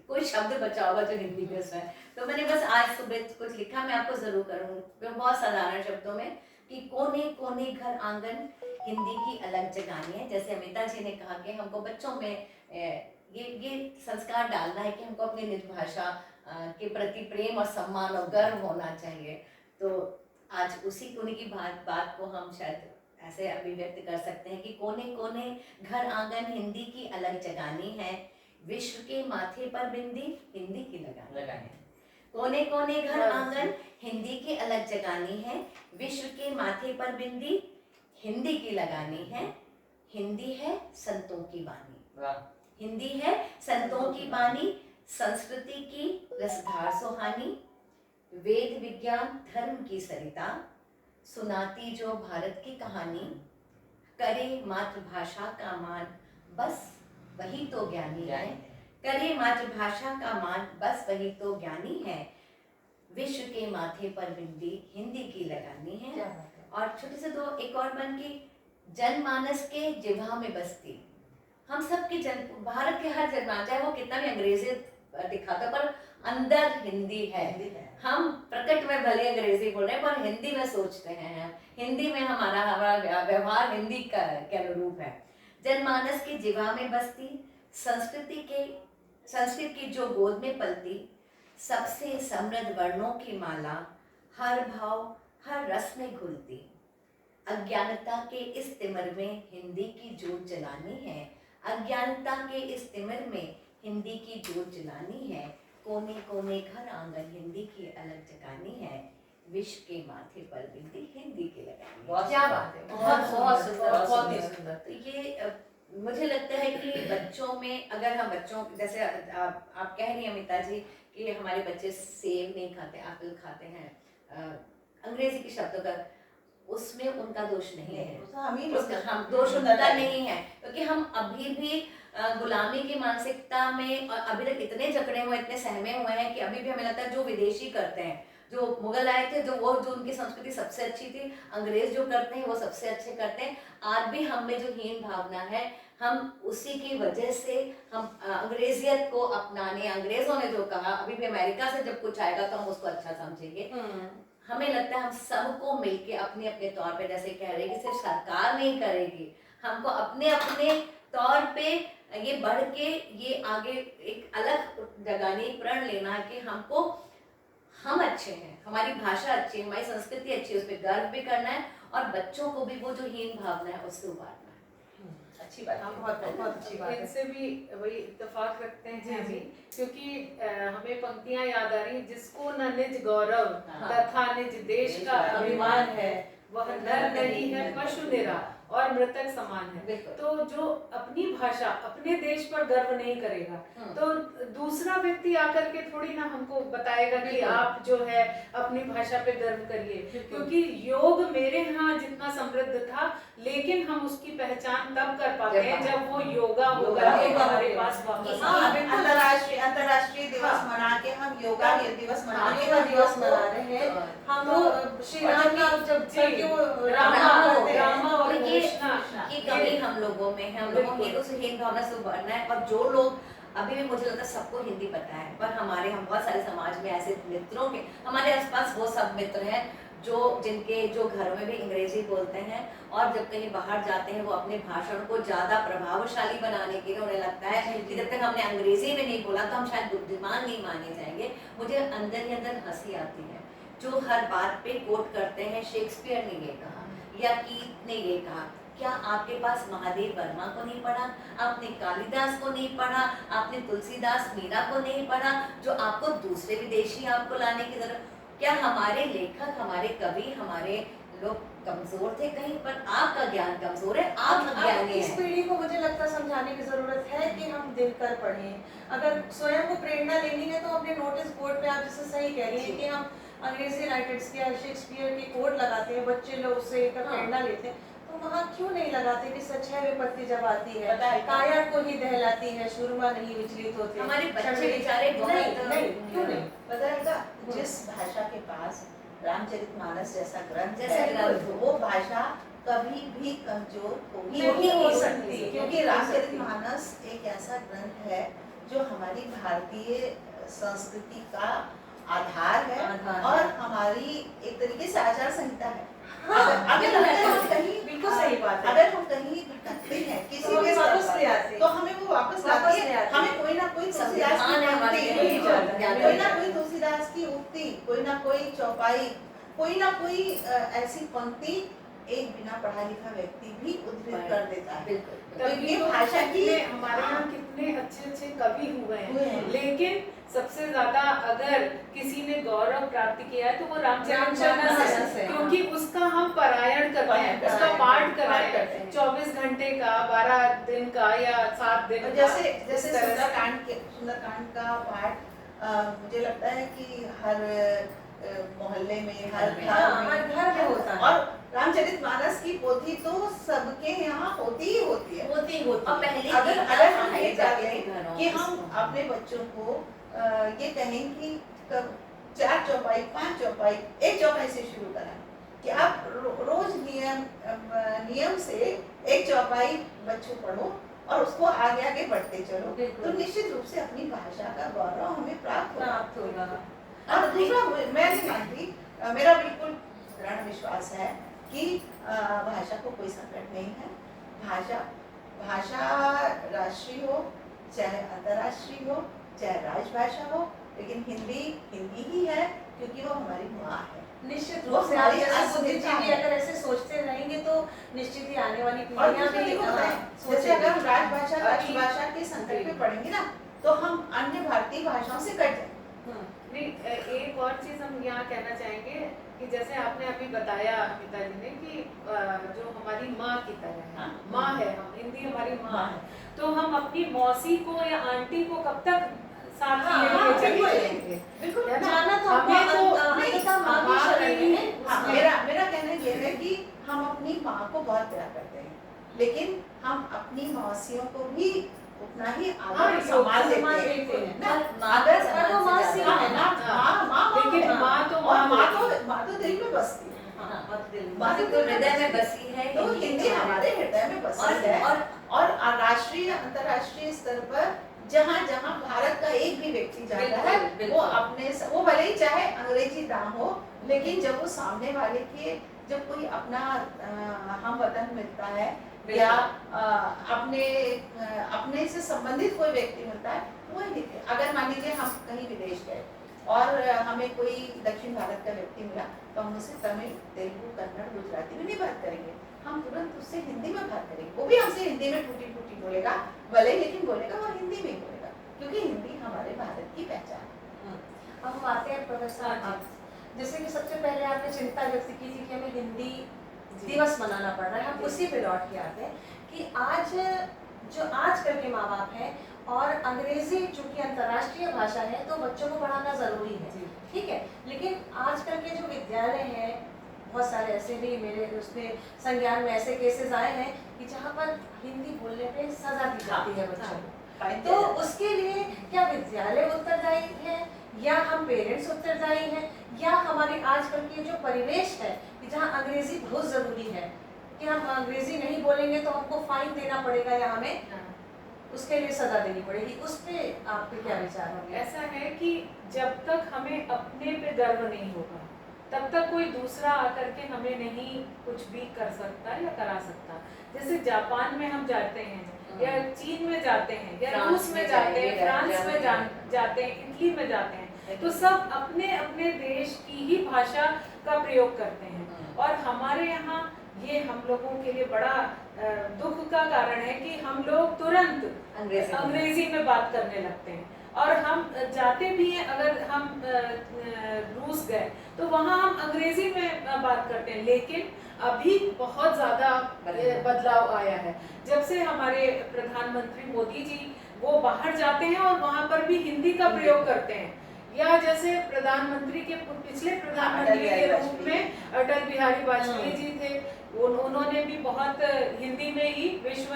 E: कोई शब्द बचा होगा जो हिंदी में उसमें, तो मैंने बस आज सुबह कुछ लिखा, मैं आपको जरूर करूँगी बहुत साधारण शब्दों में कि कोने कोने घर आंगन हिंदी की अलग जगानी है। जैसे अमिता जी ने कहा कि हमको बच्चों में ये संस्कार डालना है कि हमको अपनी निज भाषा के प्रति प्रेम और सम्मान और गर्व होना चाहिए। तो आज उसी कोने की बात को हम शायद ऐसे अभिव्यक्त कर सकते हैं कि कोने कोने घर आंगन हिंदी की अलग जगानी है, विश्व के माथे पर बिंदी हिंदी की लगानी है। कोने कोने घर आंगन हिंदी की अलग जगानी है, विश्व के माथे पर बिंदी हिंदी की लगानी है। हिंदी है संतों की वाणी, हिंदी है संतों की वाणी, संस्कृति की रसधार सुहानी, वेद विज्ञान धर्म की सरिता, सुनाती जो भारत की कहानी, करे मातृभाषा का मान बस वही तो ज्ञानी है, करे मातृभाषा का मान बस वही तो ज्ञानी है, विश्व के माथे पर बिंदी हिंदी की लगानी है। और छोटे से दो एक और बन की, जनमानस के जिह्वा में बसती, हम सब के भारत के हर जनमानस, चाहे वो कितना भी अंग्रेजी दिखाता पर अंदर हिंदी है। हम प्रकट में भले अंग्रेजी बोल रहे हैं पर हिंदी में सोचते हैं, हिंदी में हमारा व्यवहार हिंदी का के अनुरूप है। जनमानस की जिह्वा में बसती, संस्कृत की जो गोद में पलती, सबसे समृद्ध वर्णों की माला, हर भाव हर रस में घुलती, अज्ञानता के इस तिमिर में हिंदी की जोत जलानी है, अज्ञानता के इस तिमिर में हिंदी की जोत जलानी है, कोने कोने घर आंगन हिंदी की अलग जगानी है, विश्व के माथे पर बिंदी हिंदी की लगानी। क्या बात है, बहुत सुंदर, बहुत ही सुंदर। तो ये मुझे लगता है कि बच्चों में अगर हम बच्चों जैसे आप कह रही हैं अमिता जी कि हमारे बच्चे सेब नहीं खाते, एप्पल खाते हैं, अंग्रेजी के शब्दों का, उसमें उनका दोष नहीं है, हम दोष उनका नहीं है, क्योंकि हम अभी भी गुलामी की मानसिकता में और अभी तक इतने जकड़े हुए, इतने सहमे हुए हैं कि अभी भी हमें लगता है जो विदेशी करते हैं, जो मुगल आए थे, जो उनकी संस्कृति सबसे अच्छी थी, अंग्रेज जो करते हैं वो सबसे अच्छे करते हैं। आज भी हम में जो हीन भावना है, हम उसी की वजह से हम अंग्रेजियत को अपनाने, अंग्रेजों ने जो कहा, अभी भी अमेरिका से जब कुछ आएगा तो हम उसको अच्छा समझेंगे। हमें लगता है हम सबको मिलके अपने अपने तौर पे, जैसे कह रहे हैं कि सिर्फ सरकार नहीं करेगी, हमको अपने अपने तौर पे ये बढ़ के ये आगे एक अलग जगानी प्रण लेना है कि हमको हम अच्छे हैं, हमारी भाषा अच्छी है, हमारी संस्कृति अच्छी है, उस पर गर्व भी करना है और बच्चों को भी वो जो हीन भावना है उससे उबारना है।
D: अच्छी बात है,
B: बहुत अच्छी बात है।
C: इनसे भी वही इत्तेफाक रखते हैं
B: जी,
C: जी,
B: जी।
C: क्योंकि हमें पंक्तियां याद आ रही, जिसको न निज गौरव
E: हाँ।
C: तथा निज देश का अभिमान है, वह नर नहीं है पशु निरा और मृतक समान है।
E: बिल्कुल।
C: तो जो अपनी भाषा अपने देश पर गर्व नहीं करेगा तो दूसरा व्यक्ति आकर के थोड़ी ना हमको बताएगा कि
E: बिल्कुल।
C: आप जो है अपनी भाषा पे गर्व करिए, क्योंकि योग मेरे यहाँ जितना समृद्ध था, लेकिन हम उसकी पहचान तब कर पाते हैं जब वो योगा होगा हमारे पास वापस
E: हाँ,
C: आए।
D: अंतर्राष्ट्रीय दिवस मना के हम योगा दिवस मना के
B: योगा दिवस मना रहे हैं हम।
C: तो
B: श्री राम का जब
C: जी, रामा और
E: तो
C: कृष्णा
E: ये कमी हम लोगों में है, हम लोगों को उस हीन भावना से उभरना है। और जो लोग अभी भी, मुझे लगता है सबको हिंदी पता है, पर हम बहुत सारे समाज में ऐसे मित्रों के, हमारे आसपास वो सब मित्र हैं जो घरों में भी अंग्रेजी बोलते हैं और जब कहीं बाहर जाते हैं वो अपने भाषण को ज्यादा प्रभावशाली बनाने के लिए उन्हें लगता है कि जब तक हमने अंग्रेजी में नहीं बोला तो हम शायद बुद्धिमान नहीं माने जाएंगे। मुझे अंदर ही अंदर हंसी आती है जो हर बात पे कोट करते हैं, शेक्सपियर ने ये कहा या कीट ने ये कहा। क्या आपके पास महादेव वर्मा को नहीं पढ़ा, आपने कालिदास को नहीं पढ़ा, आपने तुलसीदास मीरा को नहीं पढ़ा, जो आपको दूसरे विदेशी आपको लाने की जरूरत? क्या हमारे लेखक, हमारे कवि, हमारे लोग कमजोर थे कहीं पर? आपका ज्ञान कमजोर है, आप अज्ञानी
B: इस
E: हैं।
B: पीढ़ी को मुझे लगता है समझाने की जरूरत है कि हम दिलकर पढ़ें। अगर स्वयं को प्रेरणा लेनी है तो अपने नोटिस बोर्ड पे, आप जैसे सही कह रही हैं कि हम अंग्रेजी राइटर्स के या शेक्सपियर के कोड लगाते हैं, बच्चे लोग उससे प्रेरणा लेते हैं, तो वहाँ क्यों नहीं लगाते कि सच है विपत्ति जब आती है काया को ही दहलाती है, सुरमा नहीं विचलित होते।
E: हमारे बच्चे बेचारे बहुत
B: नहीं, क्यों नहीं?
D: पता है क्या, जिस भाषा के पास रामचरितमानस जैसा ग्रंथ
E: जैसा
D: है,
E: ग्रंथ हो,
D: वो भाषा कभी भी कमजोर
B: नहीं हो सकती,
D: क्योंकि रामचरितमानस एक ऐसा ग्रंथ है जो हमारी भारतीय संस्कृति का आधार है और हमारी एक तरीके से आचार संहिता है। अगर हम कहीं
B: बिल्कुल सही बात है।
D: अगर हम कहीं भटकते हैं किसी
B: तो
D: के
B: वापस
D: स्तर
B: ले
D: पर,
B: आते हैं।
D: तो हमें वो वापस
B: वापस
D: लाती
B: ले
D: है।
B: आते
D: हमें कोई ना कोई तुलसीदास की
E: संविधान है हमारे
D: पंक्ति,
E: लिए,
D: कोई ना कोई तुलसीदास की उक्ति, कोई ना कोई चौपाई, कोई ना कोई ऐसी पंक्ति एक बिना पढ़ा लिखा व्यक्ति भी उद्धृत कर देता है।
E: बिल्कुल।
D: तो ये भाषा की
C: हमारे यहाँ कितने अच्छे अच्छे कवि हुए
D: हुए
C: हैं,
D: हैं।
C: लेकिन सबसे ज्यादा अगर किसी ने गौरव प्राप्त किया है तो वो रामचरितमानस है, क्योंकि उसका हम पारायण करते हैं, उसका पाठ कर रहे हैं 24 घंटे का, 12 दिन का या 7 दिन का।
D: जैसे सुंदरकांड का पाठ मुझे लगता है कि हर मोहल्ले में, हर
B: घर में होता है।
D: और रामचरितमानस की पोथी तो सबके यहाँ होती ही होती है।
E: और पहले
D: अगर हम ये चाहें कि हम अपने बच्चों को ये कहें कि 4 चौपाई, 5 चौपाई, 1 चौपाई से शुरू करें कि आप रोज नियम से 1 चौपाई बच्चों पढ़ो और उसको आगे आगे बढ़ते चलो, तो निश्चित रूप से अपनी भाषा का गौरव हमें प्राप्त होगा। और दूसरा, मैं नहीं मानती, मेरा बिल्कुल दृढ़ विश्वास है कि भाषा को कोई संकट नहीं है। भाषा राष्ट्रीय हो चाहे अंतर्राष्ट्रीय हो चाहे राजभाषा हो, लेकिन हिंदी ही है क्योंकि वो हमारी माँ है।
B: निश्चित रूप से आप जैसे बुद्धिजीवी अगर ऐसे सोचते रहेंगे तो निश्चित ही आने वाली पीढ़ियां भी
D: जैसे अगर हम राजभाषा के संकट में पढ़ेंगे ना तो हम अन्य भारतीय भाषाओं से कट जाएंगे।
C: नहीं, एक और चीज हम यहाँ कहना चाहेंगे कि जैसे आपने अभी बताया अमिता जी ने कि जो हमारी माँ की तरह है, माँ है, हम हिंदी हमारी माँ है, तो हम अपनी मौसी को या आंटी को कब तक साथ लेके चलेंगे?
B: बिल्कुल
C: है ना?
B: जाना तो
C: हमें तो
D: मेरा कहना ये है कि हम अपनी माँ को बहुत प्यार करते हैं, लेकिन हम अपनी मौसियों को भी उतना ही आदर सम्मान देते हैं ना। लेकिन माँ तो दिल में बसती है,
E: माँ तो हृदय में बसी है,
D: तो हिंदी हमारे हृदय में बसी है। और राष्ट्रीय अंतर्राष्ट्रीय स्तर पर जहाँ जहाँ भारत का एक भी व्यक्ति जाता है वो भले ही चाहे अंग्रेजी ना हो, लेकिन जब वो सामने वाले के जब कोई अपना हम वतन मिलता है या अपने से संबंधित कोई व्यक्ति मिलता है, वो अगर मान लीजिए हम कहीं विदेश गए और हमें कोई दक्षिण भारत का व्यक्ति मिला तो हम उससे तमिल, तेलुगु, कन्नड़, गुजराती में नहीं बात करेंगे, हम तुरंत उससे हिंदी में बात करेंगे। वो भी हमसे हिंदी में टूटी फूटी बोलेगा भले, लेकिन बोलेगा वो हिंदी में ही बोलेगा, क्योंकि हिंदी हमारे भारत की पहचान है।
B: अब हम आते हैं प्रोफेसर, आप जैसे कि सबसे पहले आपने चिंता व्यक्त की थी कि हमें हिंदी दिवस मनाना पड़ रहा है, हम उसी पे लौट के आते हैं कि आज जो आजकल के माँ बाप हैं और अंग्रेजी चूंकि अंतर्राष्ट्रीय भाषा है तो बच्चों को पढ़ाना ज़रूरी है, ठीक है, लेकिन आजकल के जो विद्यालय हैं बहुत सारे ऐसे भी मेरे उसमें संज्ञान में ऐसे केसेस आए हैं कि जहाँ पर हिंदी बोलने पे सजा दी जाती है बच्चों को। तो उसके लिए क्या विद्यालय उत्तरदायी है या हम पेरेंट्स उत्तरदायी हैं या हमारे आजकल के जो परिवेश है कि जहाँ अंग्रेजी बहुत ज़रूरी है कि हम अंग्रेजी नहीं बोलेंगे तो हमको फाइन देना पड़ेगा या हमें उसके लिए सजा देनी पड़ेगी, उस पे आपके क्या विचार होंगे?
C: ऐसा है कि जब तक हमें अपने पे गर्व नहीं होगा तब तक कोई दूसरा आकर के हमें नहीं कुछ भी कर सकता या करा सकता। जैसे जापान में हम जाते हैं या चीन में जाते हैं या रूस में जाते हैं, फ्रांस में जाते हैं, इटली में जाते हैं, तो सब अपने अपने देश की ही भाषा का प्रयोग करते हैं। और हमारे यहाँ ये हम लोगों के लिए बड़ा दुख का कारण है कि हम लोग तुरंत अंग्रेजी में बात करने लगते हैं। और हम जाते भी हैं, अगर हम रूस गए तो वहाँ हम अंग्रेजी में बात करते हैं, लेकिन अभी बहुत ज़्यादा बदलाव आया है। जब से हमारे प्रधानमंत्री मोदी जी वो बाहर जाते हैं और वहाँ पर भी हिंदी का प्रयोग करते हैं, या जैसे प्रधानमंत्री के पिछले प्रधानमंत्री के रूप में अटल बिहारी वाजपेयी जी थे, उन्होंने भी बहुत हिंदी में ही विश्व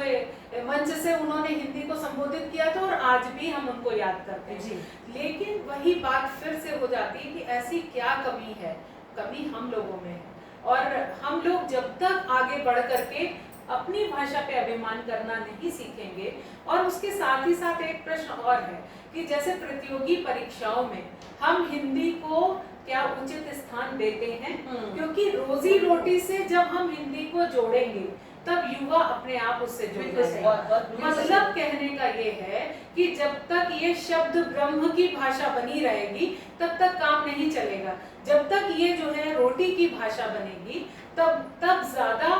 C: मंच से उन्होंने हिंदी को संबोधित किया था और आज भी हम उनको याद करते हैं। लेकिन वही बात फिर से हो जाती है कि ऐसी क्या कमी है, कमी हम लोगों में है। और हम लोग जब तक आगे बढ़ करके अपनी भाषा पे अभिमान करना नहीं सीखेंगे, और उसके साथ ही साथ एक प्रश्न और है कि जैसे प्रतियोगी परीक्षाओं में हम हिंदी को क्या उचित स्थान देते हैं, क्योंकि रोजी रोटी से जब हम हिंदी को जोड़ेंगे तब युवा अपने आप उससे जुड़ जाएगा। मतलब कहने का ये है कि जब तक ये शब्द ब्रह्म की भाषा बनी रहेगी तब तक काम नहीं चलेगा। जब तक ये जो है रोटी की भाषा बनेगी तब ज्यादा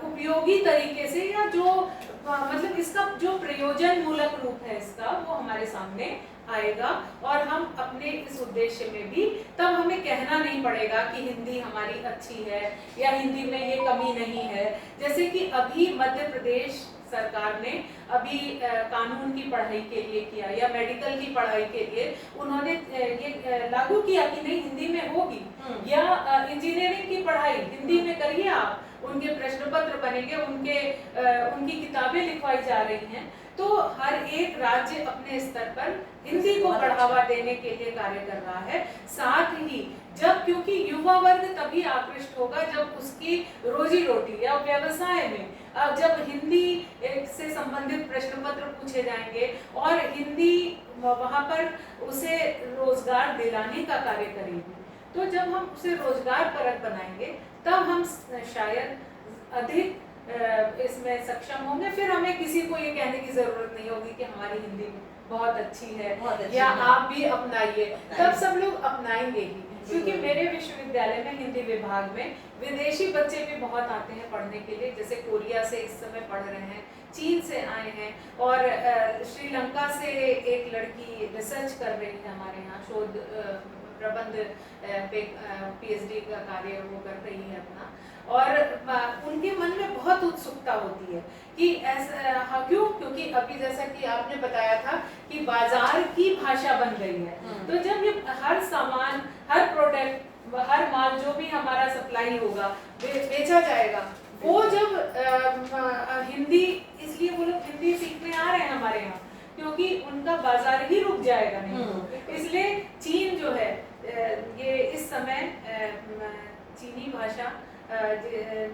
C: उपयोगी तरीके से, या जो मतलब इसका जो प्रयोजन मूलक रूप है इसका, वो हमारे सामने आएगा। और हम अपने इस उद्देश्य में भी तब हमें कहना नहीं पड़ेगा कि हिंदी हमारी अच्छी है या हिंदी में ये कमी नहीं है। जैसे कि अभी मध्य प्रदेश सरकार ने अभी कानून की पढ़ाई के लिए किया या मेडिकल की पढ़ाई के लिए उन्होंने ये लागू किया कि नहीं हिंदी में होगी, या इंजीनियरिंग की पढ़ाई हिंदी में करिए आप, उनके प्रश्न पत्र बनेंगे, उनकी किताबें लिखवाई जा रही हैं। तो हर एक राज्य अपने स्तर पर हिंदी को बढ़ावा देने के लिए कार्य कर रहा है। साथ ही जब, क्योंकि युवा वर्ग तभी आकृष्ट होगा जब उसकी रोजी रोटी या व्यवसाय में जब हिंदी से संबंधित प्रश्न पत्र पूछे जाएंगे और हिंदी वहाँ पर उसे रोजगार दिलाने का कार्य करेगी, तो जब हम उसे रोजगार परक बनाएंगे तब हम शायद अधिक इसमें सक्षम होंगे। फिर हमें किसी को ये कहने की जरूरत नहीं होगी कि हमारी हिंदी बहुत अच्छी है या आप भी अपनाइए, तब सब लोग अपनाएंगे ही। क्योंकि मेरे विश्वविद्यालय में हिंदी विभाग में विदेशी बच्चे भी बहुत आते हैं पढ़ने के लिए, जैसे कोरिया से इस समय पढ़ रहे हैं, चीन से आए हैं, और श्रीलंका से एक लड़की रिसर्च कर रही है हमारे यहाँ, शोध प्रबंध पे PhD का कार्य वो कर रही है अपना। और उनके मन में बहुत उत्सुकता होती है कि ऐसा क्यों, क्योंकि अभी जैसा कि आपने बताया था कि बाजार की भाषा बन गई है। तो जब ये हर सामान, हर प्रोडक्ट, हर माल जो भी हमारा सप्लाई होगा, बेचा जाएगा, वो जब हिंदी, इसलिए वो लोग हिंदी सीखने आ रहे हैं हमारे यहाँ, क्योंकि उनका बाजार ही रुक जाएगा नहीं। इसलिए चीन जो है ये इस समय चीनी भाषा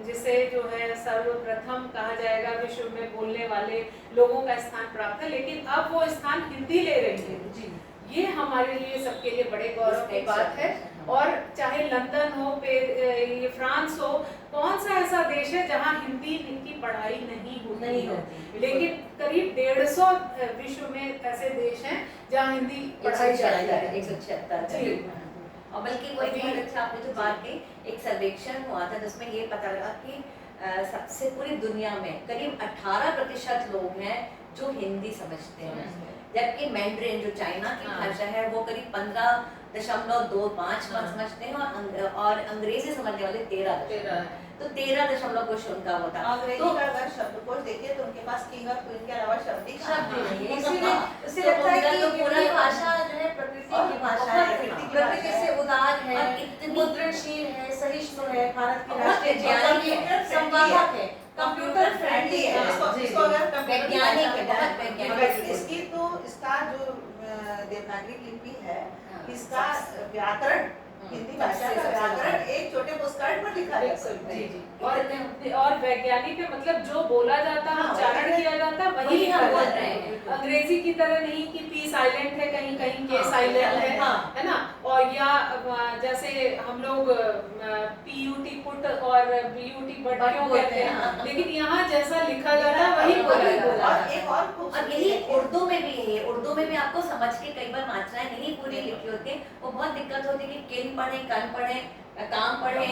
C: जिसे जो है सर्वप्रथम कहा जाएगा विश्व में बोलने वाले लोगों का स्थान प्राप्त है, लेकिन अब वो स्थान हिंदी ले रही है। ये हमारे लिए सबके लिए बड़े गौरव की बात है। और चाहे लंदन हो, ये फ्रांस हो, कौन सा ऐसा देश है जहां हिंदी की पढ़ाई नहीं होती, लेकिन करीब 150 विश्व में ऐसे देश हैं जहाँ हिंदी पढ़ाई जाती है।
E: 176
C: जी।
E: और बल्कि कोई बहुत अच्छा आपने जो बात की, एक सर्वेक्षण हुआ था जिसमें ये पता लगा कि सबसे पूरी दुनिया में करीब 18% लोग हैं जो हिंदी समझते हैं, जबकि मैंड्रिन जो चाइना की
C: हाँ।
E: भाषा है वो करीब 15.25
C: हाँ।
E: समझते हैं और अंग्रेजी समझने वाले 13 तो 13 कुछ उनका होता
D: अंग्रेजी
E: तो
D: का अगर शब्दकोश देखिए तो उनके पास किंग और क्वीन के अलावा शब्द ही
E: शब्द ही नहीं है,
B: इसीलिए उसे
E: तो
B: लगता है
E: उनका
B: कि
E: तो पूरा
B: ये भाषा जो है प्रकृति की भाषा है,
E: बहुत
B: प्रकृति से उदार है,
E: और इतनी
B: मुद्रणशील है, सहिष्णु है, भारत की
E: बहुत
B: राष्ट्रीय
E: वैज्ञानिक
B: भाषा
E: है,
B: संवाहक है, कंप्यूटर
D: फ्रेंडली
B: फ्रेंडली
D: है।
B: है।
D: इसको
B: जी,
D: इसको
B: जी।
D: अगर कंप्यूटर की
E: वैज्ञानिक
D: भाषा
E: है,
D: में
E: बहुत
D: जाए,
E: वैज्ञानिक
D: मगर
E: है।
D: इसकी तो इसका जो देवनागरी लिपि है,
E: हाँ,
D: इसका व्याकरण, हिंदी भाषा का व्याकरण एक छोटे पोस्टकार्ड पर लिखा जाता है।
C: जी जी। और वैज्ञानिक है, मतलब जो बोला जाता है,
D: हाँ,
C: उच्चारण
D: वही
C: किया जाता है, वही
E: वही हम
C: लिखा
E: बोल
C: जाता
E: रहे
C: है।
E: हैं।
C: अंग्रेजी की तरह नहीं कि पी साइलेंट है, कहीं कहीं के
E: हाँ,
C: साइलेंट है,
B: हाँ।
C: है ना। और या जैसे हम लोग पीयूटी पुट और बीयूटी बट
B: बट
C: क्यों
B: बोलते
C: कहते
B: हैं,
C: हैं,
B: हाँ।
C: लेकिन यहाँ जैसा लिखा जाता है वही बोला
B: वही
C: जाता
B: बोला
C: है।
D: और एक और
E: और
D: खूबसूरती
E: यही
D: है कि
E: उर्दू में भी है, उर्दू में भी आपको समझ के कई बार मात्राएं नहीं पूरी लिखी होती है, वो बहुत दिक्कत होती है कि किन पढ़े, कन पढ़े, काम पढ़े,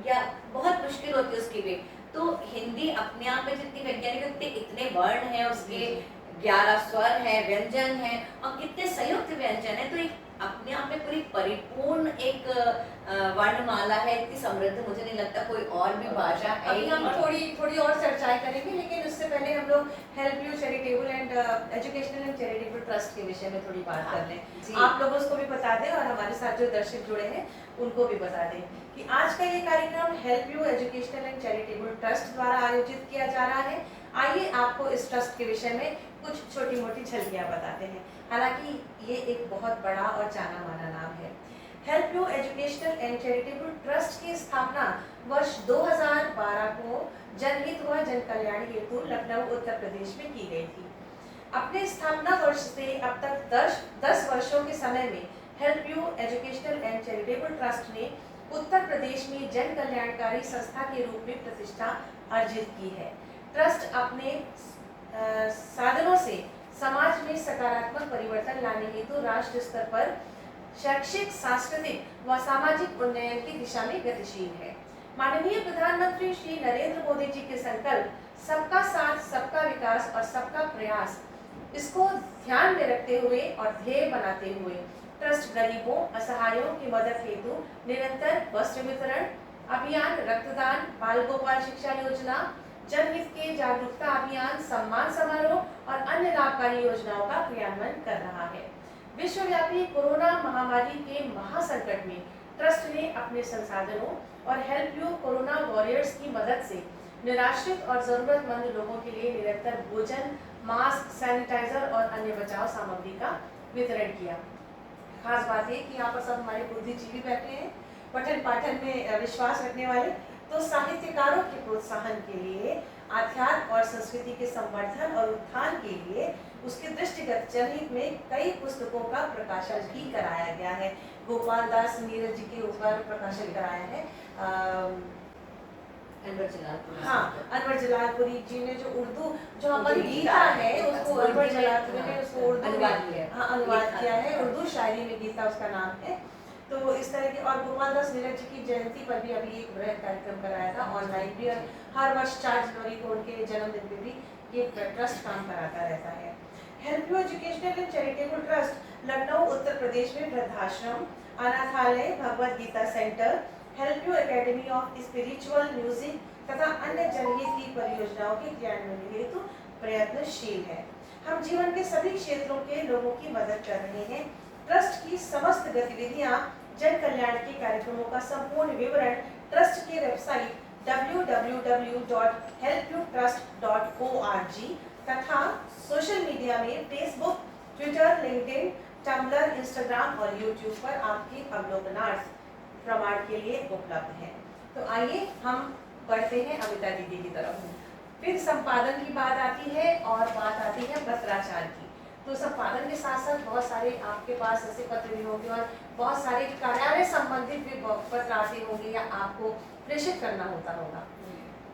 E: या बहुत मुश्किल होती है उसकी भी। तो हिंदी अपने आप में जितनी वैज्ञानिक होती है, इतने वर्ण है उसके, 11 स्वर है, व्यंजन है, और कितने संयुक्त व्यंजन है, तो एक अपने आप में पूरी परिपूर्ण एक वर्णमाला है, इतनी समृद्ध मुझे नहीं लगता कोई और भी भाषा है
B: अभी
E: ही
B: हम
E: नहीं।
B: थोड़ी और चर्चाएं करेंगे, लेकिन उससे पहले हम लोग help you charitable and educational and charitable trust के विषय में थोड़ी बात कर लें।
E: जी।
B: आप लोगों को भी बता दें और हमारे साथ जो दर्शक जुड़े हैं उनको भी बता दें कि आज का ये कार्यक्रम help you educational and charitable trust द्वारा आयोजित किया जा रहा है। आइए आपको इस ट्रस्ट के विषय में कुछ छोटी मोटी झलकियां बताते हैं। हालांकि ये एक बहुत बड़ा और जाना माना नाम है। Help you educational and charitable trust की स्थापना वर्ष 2012 को जनहित व जन कल्याण हेतु लखनऊ उत्तर प्रदेश में की गई थी। अपने स्थापना वर्ष से अब तक 10 वर्षों के समय में help you educational and charitable trust ने उत्तर प्रदेश में जन कल्याणकारी संस्था के रूप में प्रतिष्ठा अर्जित की है। ट्रस्ट अपने साधनों से समाज में सकारात्मक परिवर्तन लाने हेतु राष्ट्र स्तर पर शैक्षिक, सांस्कृतिक व सामाजिक उन्नयन की दिशा में गतिशील है। माननीय प्रधानमंत्री श्री नरेंद्र मोदी जी के संकल्प सबका साथ, सबका विकास और सबका प्रयास, इसको ध्यान में रखते हुए और ध्येय बनाते हुए ट्रस्ट गरीबों, असहायों की मदद हेतु निरंतर वस्त्र वितरण अभियान, रक्तदान, बाल गोपाल शिक्षा योजना, जनहित के जागरूकता अभियान, सम्मान समारोह और अन्य लाभकारी योजनाओं का क्रियान्वयन कर रहा है। विश्वव्यापी कोरोना महामारी के महासंकट में ट्रस्ट ने अपने संसाधनों और हेल्प यू कोरोना वॉरियर्स की मदद से निराश्रित और जरूरतमंद लोगों के लिए निरंतर भोजन, मास्क, सैनिटाइजर और अन्य बचाव सामग्री का वितरण किया। खास बात है कि यहाँ पर सब हमारे बुद्धिजीवी बैठे हैं, पठन पाठन में विश्वास रखने वाले। तो साहित्यकारों के प्रोत्साहन के लिए, आध्यात्म और संस्कृति के संवर्धन और उत्थान के लिए उसके दृष्टिगत जनहित में कई पुस्तकों का प्रकाशन भी कराया गया है। गोपाल दास नीरज जी के ऊपर प्रकाशन कराया है। हाँ, अनवर जलालपुरी जी ने जो उर्दू, जो हमारी गीता है उसको अनवर जलालपुरी ने उसको उर्दू में अनुवाद किया है। उर्दू शायरी में गीता उसका नाम है। तो इस तरह के, और गोपाल दास नीरज जी की जयंती पर भी अभी एक बृहद कार्यक्रम कराया था ऑनलाइन भी, और हर वर्ष 4 जनवरी को उनके जन्मदिन पे भी ये ट्रस्ट काम कराता रहता है। Help you educational and charitable trust Lucknow Uttar Pradesh में वृद्धाश्रम, अनाथालय, Bhagavad Gita centre, help you academy of spiritual music तथा अन्य जनहित की परियोजनाओं के क्रियान्वयन हेतु प्रयत्नशील है। हम जीवन के सभी क्षेत्रों के लोगों की मदद कर रहे हैं। ट्रस्ट की समस्त गतिविधियां, जन कल्याण के कार्यक्रमों का संपूर्ण विवरण ट्रस्ट के वेबसाइट www.helpyoutrust.org तथा सोशल मीडिया में Facebook, Twitter, LinkedIn, Tumblr, Instagram और यूट्यूब पर आपके अवलोकनार्थ प्रमाण के लिए उपलब्ध है। तो आइए हम बढ़ते हैं अमिता दीदी की तरफ। फिर संपादन की बात आती है और बात आती है पत्राचार की। तो संपादन के साथ साथ बहुत सारे आपके पास ऐसे पत्र भी होंगे और बहुत सारे कार्यालय संबंधित भी पत्र आते होंगे या आपको प्रेषित करना होता होगा।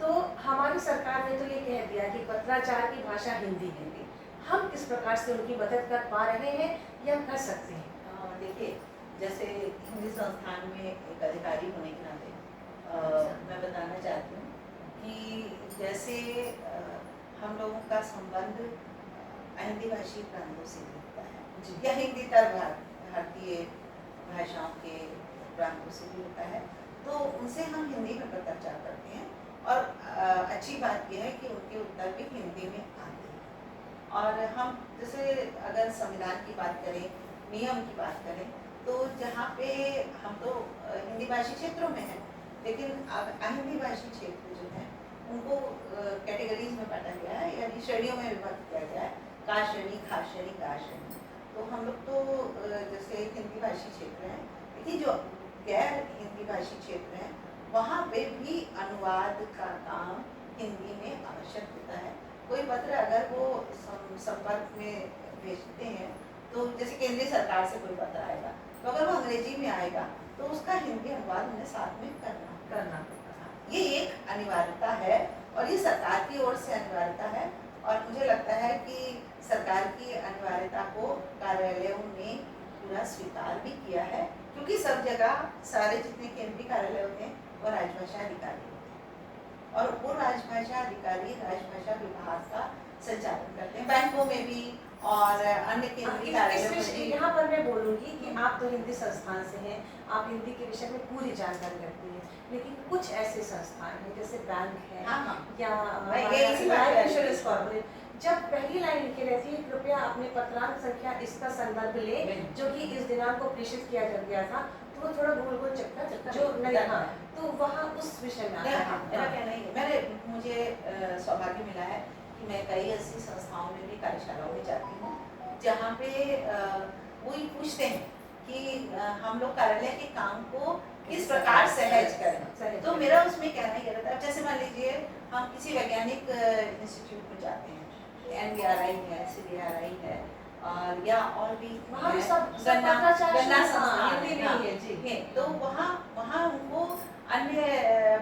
B: तो हमारी सरकार ने तो ये कह दिया कि पत्राचार की भाषा हिंदी होगी। हम किस प्रकार से उनकी मदद कर पा रहे हैं या कर सकते हैं?
D: देखिए, जैसे हिंदी संस्थान में एक अधिकारी होने के नाते मैं बताना चाहती हूँ कि जैसे हम लोगों का संबंध हिंदी भाषी प्रांतों से होता है या हिंदीतर भारतीय भाषाओं के प्रांतों से भी होता है, तो उनसे हम हिंदी में पत्राचार करते हैं। और अच्छी बात यह है कि उनके उत्तर भी हिंदी में आते हैं। और हम जैसे अगर संविधान की बात करें, नियम की बात करें, तो जहाँ पे हम तो हिंदी भाषी क्षेत्रों में हैं, लेकिन अहिंदी भाषी क्षेत्र जो है उनको कैटेगरीज में बांटा गया है, यानी श्रेणियों में विभक्त किया गया है, का श्रेणी, खा श्रेणी, का श्रेणी। तो हम लोग तो जैसे हिंदी भाषी क्षेत्र हैं, लेकिन जो गैर हिंदी भाषी क्षेत्र हैं वहाँ पे भी अनुवाद का काम हिंदी में आवश्यक होता है। कोई पत्र अगर वो संपर्क में भेजते हैं, तो जैसे केंद्रीय सरकार से कोई पत्र आएगा, तो अगर वो अंग्रेजी में आएगा तो उसका हिंदी अनुवाद उन्हें साथ में करना पड़ता है। ये एक अनिवार्यता है और ये सरकार की ओर से अनिवार्यता है। और मुझे लगता है कि सरकार की अनिवार्यता को कार्यालयों ने पूरा स्वीकार भी किया है, क्योंकि सब जगह सारे जितने केंद्रीय कार्यालय होते हैं वो राजभाषा अधिकारी होते हैं, और वो राजभाषा अधिकारी राजभाषा विभाग का संचालन करते हैं, बैंकों में भी और अन्य केंद्रीय कार्यालयों में भी।
B: यहाँ पर मैं बोलूँगी कि आप तो हिंदी संस्थान से हैं, आप हिंदी के विषय में पूरी जानकारी रखती हैं, लेकिन कुछ ऐसे संस्थान हैं जैसे बैंक है या लाइफ इंश्योरेंस कॉर्पोरेट, जब पहली लाइन लिखी रहती है कृपया अपने पत्रांक संख्या इसका संदर्भ ले जो कि इस दिनांक को प्रेषित किया गया था, तो वो थोड़ा गोल गोल चक्कर जो नहीं, हाँ, तो वहाँ उस विषय में
D: मेरा कहना ही है, मुझे सौभाग्य मिला है कि मैं कई ऐसी संस्थाओं में भी कार्यशालाओं में जाती हूँ जहाँ पे वही पूछते हैं कि हम लोग कार्यालय के काम को किस प्रकार सहज करें। तो मेरा उसमें कहना ये रहता है, जैसे मान लीजिए हम किसी वैज्ञानिक इंस्टीट्यूट में जाते हैं, NBRI है, CBRI है, और या और भी
B: वहाँ भी सब
D: गन्ना
B: संस्थान
D: है, तो वहाँ उनको अन्य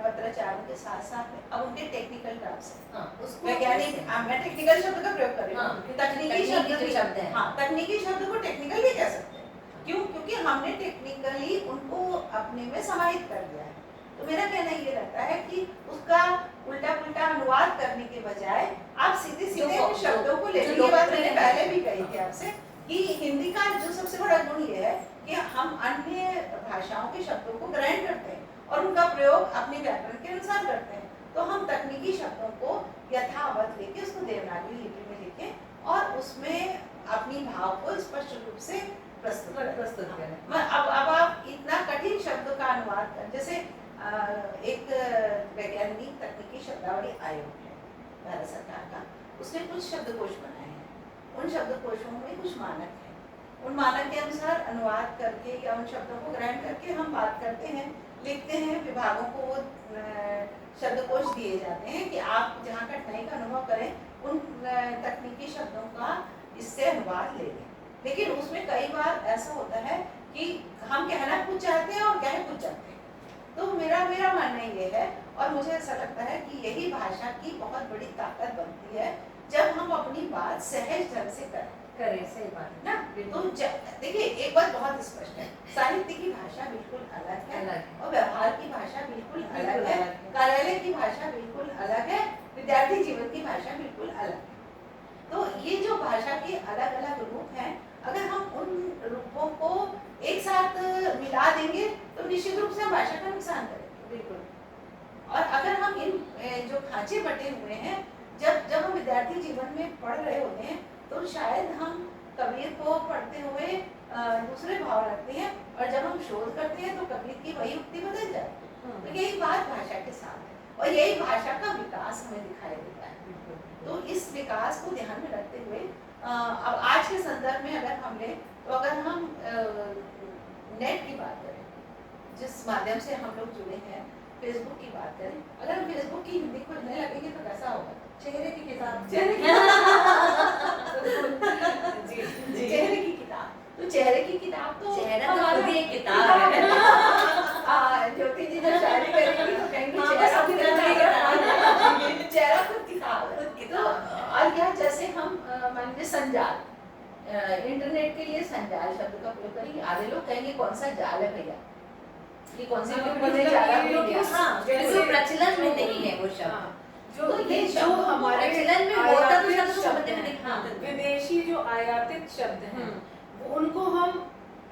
D: पत्राचारों के साथ साथ अब उनके टेक्निकल टर्म्स वैज्ञानिक, मैं टेक्निकल शब्द का प्रयोग कर रही हूँ, तकनीकी शब्द है, हाँ, तकनीकी शब्द को टेक्निकल भी कह सकते हैं, क्यों? क्योंकि हमने टेक्निकली उनको अपने में समाहित कर दिया है। तो मेरा कहना ये रहता है कि उसका उल्टा पुल्टा अनुवाद करने के बजाय आप सीधे सीधे उन शब्दों को ले लीजिए। ये बात मैंने पहले भी कही थी आपसे कि हिंदी का जो सबसे बड़ा गुण ये है कि हम अन्य भाषाओं के शब्दों को ग्रहण करते हैं और उनका प्रयोग अपने व्याकरण के अनुसार करते हैं। तो हम तकनीकी शब्दों को यथावत लेके उसको देवनागरी लिपि में लिखे और उसमें अपनी भाव को स्पष्ट रूप से प्रस्तुत करें। अब आप इतना कठिन शब्दों का अनुवाद कर, जैसे एक वैज्ञानिक तकनीकी शब्दावली आयोग है भारत सरकार का, उसने कुछ शब्दकोश बनाए हैं, उन शब्दकोशों में कुछ मानक हैं, उन मानक के अनुसार अनुवाद करके या उन शब्दों को ग्रहण करके हम बात करते हैं, लिखते हैं, विभागों को वो शब्दकोश दिए जाते हैं कि आप जहाँ कठिनाई का अनुभव करें उन तकनीकी शब्दों का इससे अनुवाद ले लें। लेकिन उसमें कई बार ऐसा होता है कि हम कहना कुछ चाहते हैं और कह कुछ चाहते हैं। तो मेरा मानना ये है और मुझे ऐसा लगता है कि यही भाषा की बहुत बड़ी ताकत बनती है जब हम अपनी बात सहज ढंग से करें।
B: सही बात
D: ना, तो देखिए एक बात बहुत स्पष्ट है, साहित्य की भाषा बिल्कुल अलग है और व्यवहार की भाषा बिल्कुल अलग है, कार्यालय की भाषा बिल्कुल अलग है, विद्यार्थी जीवन की भाषा बिल्कुल अलग है। तो ये जो भाषा के अलग अलग रूप हैं, अगर हम उन रूपों को एक साथ मिला देंगे तो निश्चित रूप से हम भाषा का नुकसान करेंगे। बिल्कुल। और अगर हम इन जो खांचे बटे हुए हैं, जब हम विद्यार्थी जीवन में पढ़ रहे होते हैं तो शायद हम कबीर को पढ़ते हुए दूसरे भाव रखते हैं और जब हम शोध करते हैं तो कबीर की वही उक्ति बदल जाती है। तो यही बात भाषा के साथ है और यही भाषा का विकास हमें दिखाई देता है। तो इस विकास को ध्यान में रखते हुए अब आज के संदर्भ में अगर हम लें तो अगर हम नेट की बात करें, जिस माध्यम से हम लोग जुड़े हैं, फेसबुक की बात करें, अगर हम फेसबुक की हिंदी खोजने लगेंगे तो कैसा होगा? चेहरे की किताब, चेहरे की किताब, तो चेहरे की किताब तो
E: चेहरा तो खुद ही एक किताब है।
D: ज्योति जी जब शायरी करेंगी तो कहेंगे चेहरा खुद किताब है। तो और यह
E: जैसे हम मान लीजिए संजाल, इंटरनेट के लिए संजाल शब्द का प्रयोग करेंगे, आधे लोग कहेंगे कौन सा जाल है भैया, ये कौन सा
C: मतलब
E: बनने
C: ये
E: जा रहा
C: है कि
E: हाँ,
C: जैसे
E: जो प्रचलन में
C: जो-
E: नहीं है वो शब्द।
C: हाँ, जो
E: तो
C: ये
E: ये
C: जो
E: शब्द
C: हमारे
E: प्रचलन में होता तो
C: आयातित
E: शब्द को
C: शब्द
E: समझने में
C: हैं,
E: नहीं हाँ,
C: विदेशी जो आयातित शब्द हैं उनको हम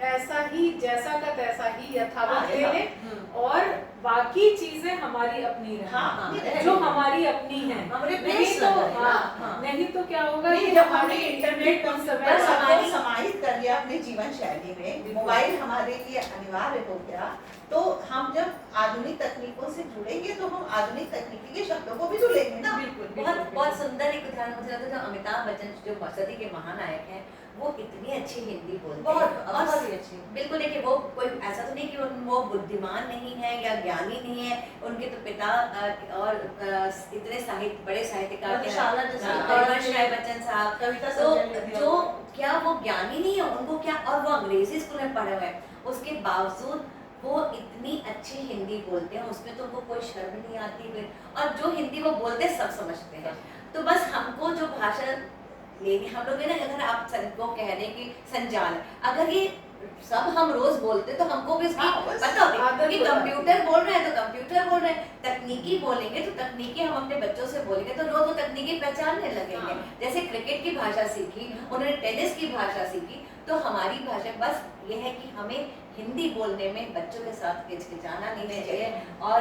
C: ऐसा ही जैसा का तैसा ही यथावत ले लें और बाकी चीजें हमारी अपनी रहें,
D: हाँ,
C: जो हमारी अपनी हैं।
D: हमारे
C: नहीं
D: place
C: तो
D: लग रहे हैं,
C: हाँ, नहीं तो क्या होगा
D: नहीं,
C: कि
D: जब
C: हमारी
D: हमने इंटरनेट
C: पर
D: पर
E: बस
D: सबको समाहित कर लिया अपने जीवन शैली में,
C: बिल्कुल।
D: मोबाइल हमारे लिए अनिवार्य हो गया, तो हम जब आधुनिक तकनीकों से जुड़ेंगे तो हम आधुनिक तकनीकी के शब्दों को भी तो लेंगे ना।
E: बहुत सुंदर एक उदाहरण मुझे लगता है, जो अमिताभ बच्चन जो सदी के महानायक हैं, वो इतनी अच्छी हिंदी बोलते हैं
D: बहुत ही अच्छी।
E: बिल्कुल देखिए, वो कोई ऐसा तो नहीं कि वो बुद्धिमान नहीं है या ज्ञानी नहीं है, उनके तो पिता और इतने बड़े साहित्यकार थे,
D: मधुशाला जैसे
E: हरिवंश राय बच्चन साहब,
D: कविता
E: तो
D: संजय
E: जो क्या वो ज्ञानी नहीं है, उनको क्या, और वो अंग्रेजी स्कूल में पढ़े हुए हैं, उसके बावजूद वो इतनी अच्छी हिंदी बोलते हैं, उसमें तो उनको कोई शर्म नहीं आती है, और जो हिंदी वो बोलते हैं सब समझते हैं। तो बस हमको जो भाषा लेनी, हम लोग ना, अगर आप को कह रहे हैं कि संजाल, अगर ये सब हम रोज बोलते तो हमको भी इसकी पता होती कि कंप्यूटर बोल रहे हैं तो कंप्यूटर बोल रहे हैं, तकनीकी बोलेंगे तो तकनीकी हम अपने बच्चों से बोलेंगे तो रोज वो तकनीकी पहचानने लगेंगे। जैसे क्रिकेट की भाषा सीखी, उन्होंने टेनिस की भाषा सीखी, तो हमारी भाषा बस ये है कि हमें हिंदी बोलने में बच्चों के साथ हिचकिचाना नहीं चाहिए, और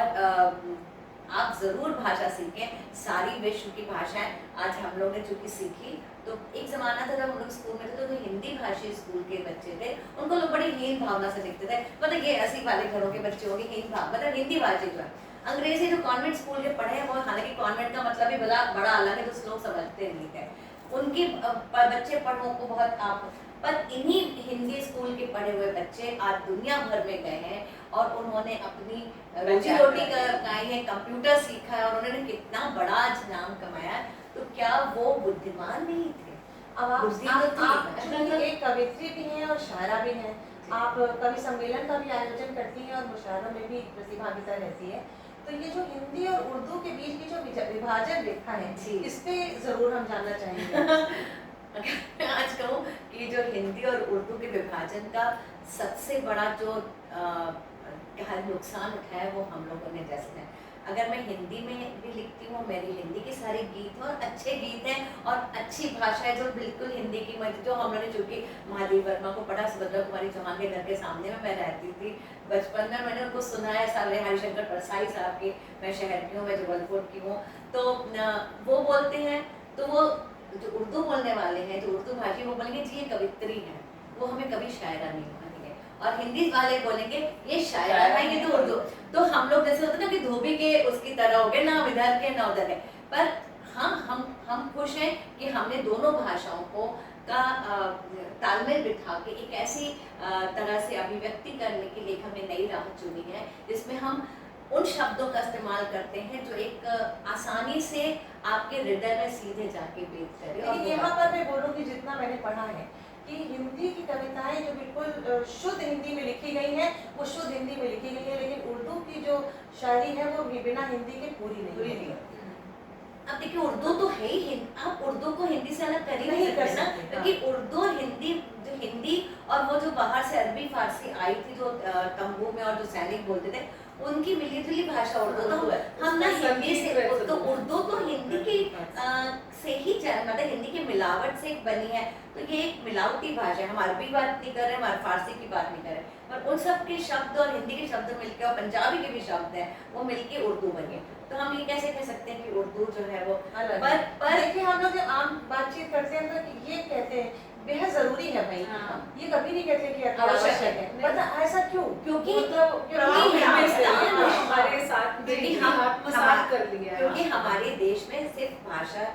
E: आप जरूर भाषा सीखें, सारी विश्व की भाषाएं आज हम लोग ने चूंकि सीखी, तो एक जमाना था जब हम लोग स्कूल में थे तो जो हिंदी भाषी स्कूल के बच्चे थे उनको लोग बड़ी हीन भावना से देखते थे, मतलब ये ऐसी वाले घरों के बच्चे होंगे, हीन भाव, मतलब हिंदी भाषी जो है, अंग्रेजी जो कॉन्वेंट स्कूल के पढ़े हैं वो, हालांकि कॉन्वेंट का मतलब भी बड़ा अलग है, तो लोग समझते नहीं थे, उनके बच्चे पढ़ों को बहुत आप, पर इन्हीं हिंदी स्कूल के पढ़े हुए बच्चे आज दुनिया भर में गए हैं और उन्होंने अपनी रोजी रोटी कमाई है, कंप्यूटर सीखा है, और उन्होंने कितना बड़ा आज नाम कमाया। तो क्या वो बुद्धिमान नहीं थे?
B: अब
E: बुद्धि तो थी।
B: आप चूंकि एक कवित्री भी हैं और शायरा भी हैं, आप कवि सम्मेलन का भी आयोजन करती हैं और मुशायरों में भी प्रतिभागिता रहती है, तो ये जो हिंदी और उर्दू के बीच की जो विभाजन रेखा है,
E: जी।
B: इस पे जरूर हम जानना चाहेंगे।
E: अगर आज कहूँ कि जो हिंदी और उर्दू के विभाजन का सबसे बड़ा जो नुकसान उठाया वो हम लोगों ने, जैसे अगर मैं हिंदी में भी लिखती हूँ, मेरी हिंदी के सारे गीत हैं और अच्छे गीत हैं और अच्छी भाषा है, जो बिल्कुल हिंदी की जो हम लोगों ने, चूँकि महादेव वर्मा को पढ़ा, सुभद्रा कुमारी चौहान के घर के सामने में मैं रहती थी बचपन में, मैंने उनको सुना है, सारे हरिशंकर परसाई साहब के, मैं शहर की हूँ, मैं जबलपुर की हूँ, तो वो बोलते हैं, तो वो जो उर्दू बोलने वाले हैं, जो उर्दू भाषी, वो बोलेंगे जी ये कवित्री है, वो हमें कभी शायरा नहीं मानेंगे, और हिंदी वाले बोलेंगे ये शायरा है, ये तो उर्दू। तो हम लोग जैसे होते ना कि धोबी के उसकी तरह हो गए, ना इधर के ना उधर के, पर हाँ हम खुश हैं कि हमने दोनों भाषाओं को का तालमेल बिठा के एक ऐसी तरह से अभिव्यक्ति करने के लिए हमने नई राह चुनी है, जिसमें हम उन शब्दों का इस्तेमाल करते हैं जो एक आसानी से आपके हृदय में सीधे जाके बेत करे।
B: लेकिन यहाँ पर मैं बोलूँगी, जितना मैंने पढ़ा है कि हिंदी की कविताएं जो बिल्कुल शुद्ध हिंदी में लिखी गई हैं, वो शुद्ध हिंदी में लिखी गई है, लेकिन उर्दू की जो शायरी है वो बिना हिंदी के पूरी नहीं है।
E: अब देखिए, उर्दू तो है ही, आप उर्दू को हिंदी से अलग कर ही नहीं
B: कर
E: सकते ना,
B: सकते,
E: क्योंकि उर्दू और हिंदी, जो हिंदी और वो जो बाहर से अरबी फारसी आई थी, जो तंबू में और जो सैनिक बोलते थे, उनकी मिली जुली भाषा उर्दू। तो हम ना हिंदी से, तो उर्दू तो हिंदी की से ही मतलब हिंदी की मिलावट से बनी है, तो ये एक मिलावटी भाषा है। हम अरबी बात नहीं कर रहे, हम फारसी की बात नहीं कर रहे, पर उन सब के शब्द और हिंदी के शब्द मिलके, और पंजाबी के भी शब्द हैं, वो मिलके उर्दू बने। तो हम ये कैसे कह सकते हैं कि उर्दू जो है वो
B: अलग
E: पर
B: देखिए, हम लोग जब आम बातचीत करते हैं तो ये कहते हैं बेहद जरूरी है भाई,
C: हाँ।
B: ये कभी नहीं कहते कि
E: आवश्यक
B: आवश्यक है।
E: है।
B: मतलब ऐसा क्यों?
E: क्योंकि
C: हमारे साथ में
E: क्योंकि
C: आत्मसात कर लिया है।
E: क्योंकि हमारे देश में सिर्फ भाषा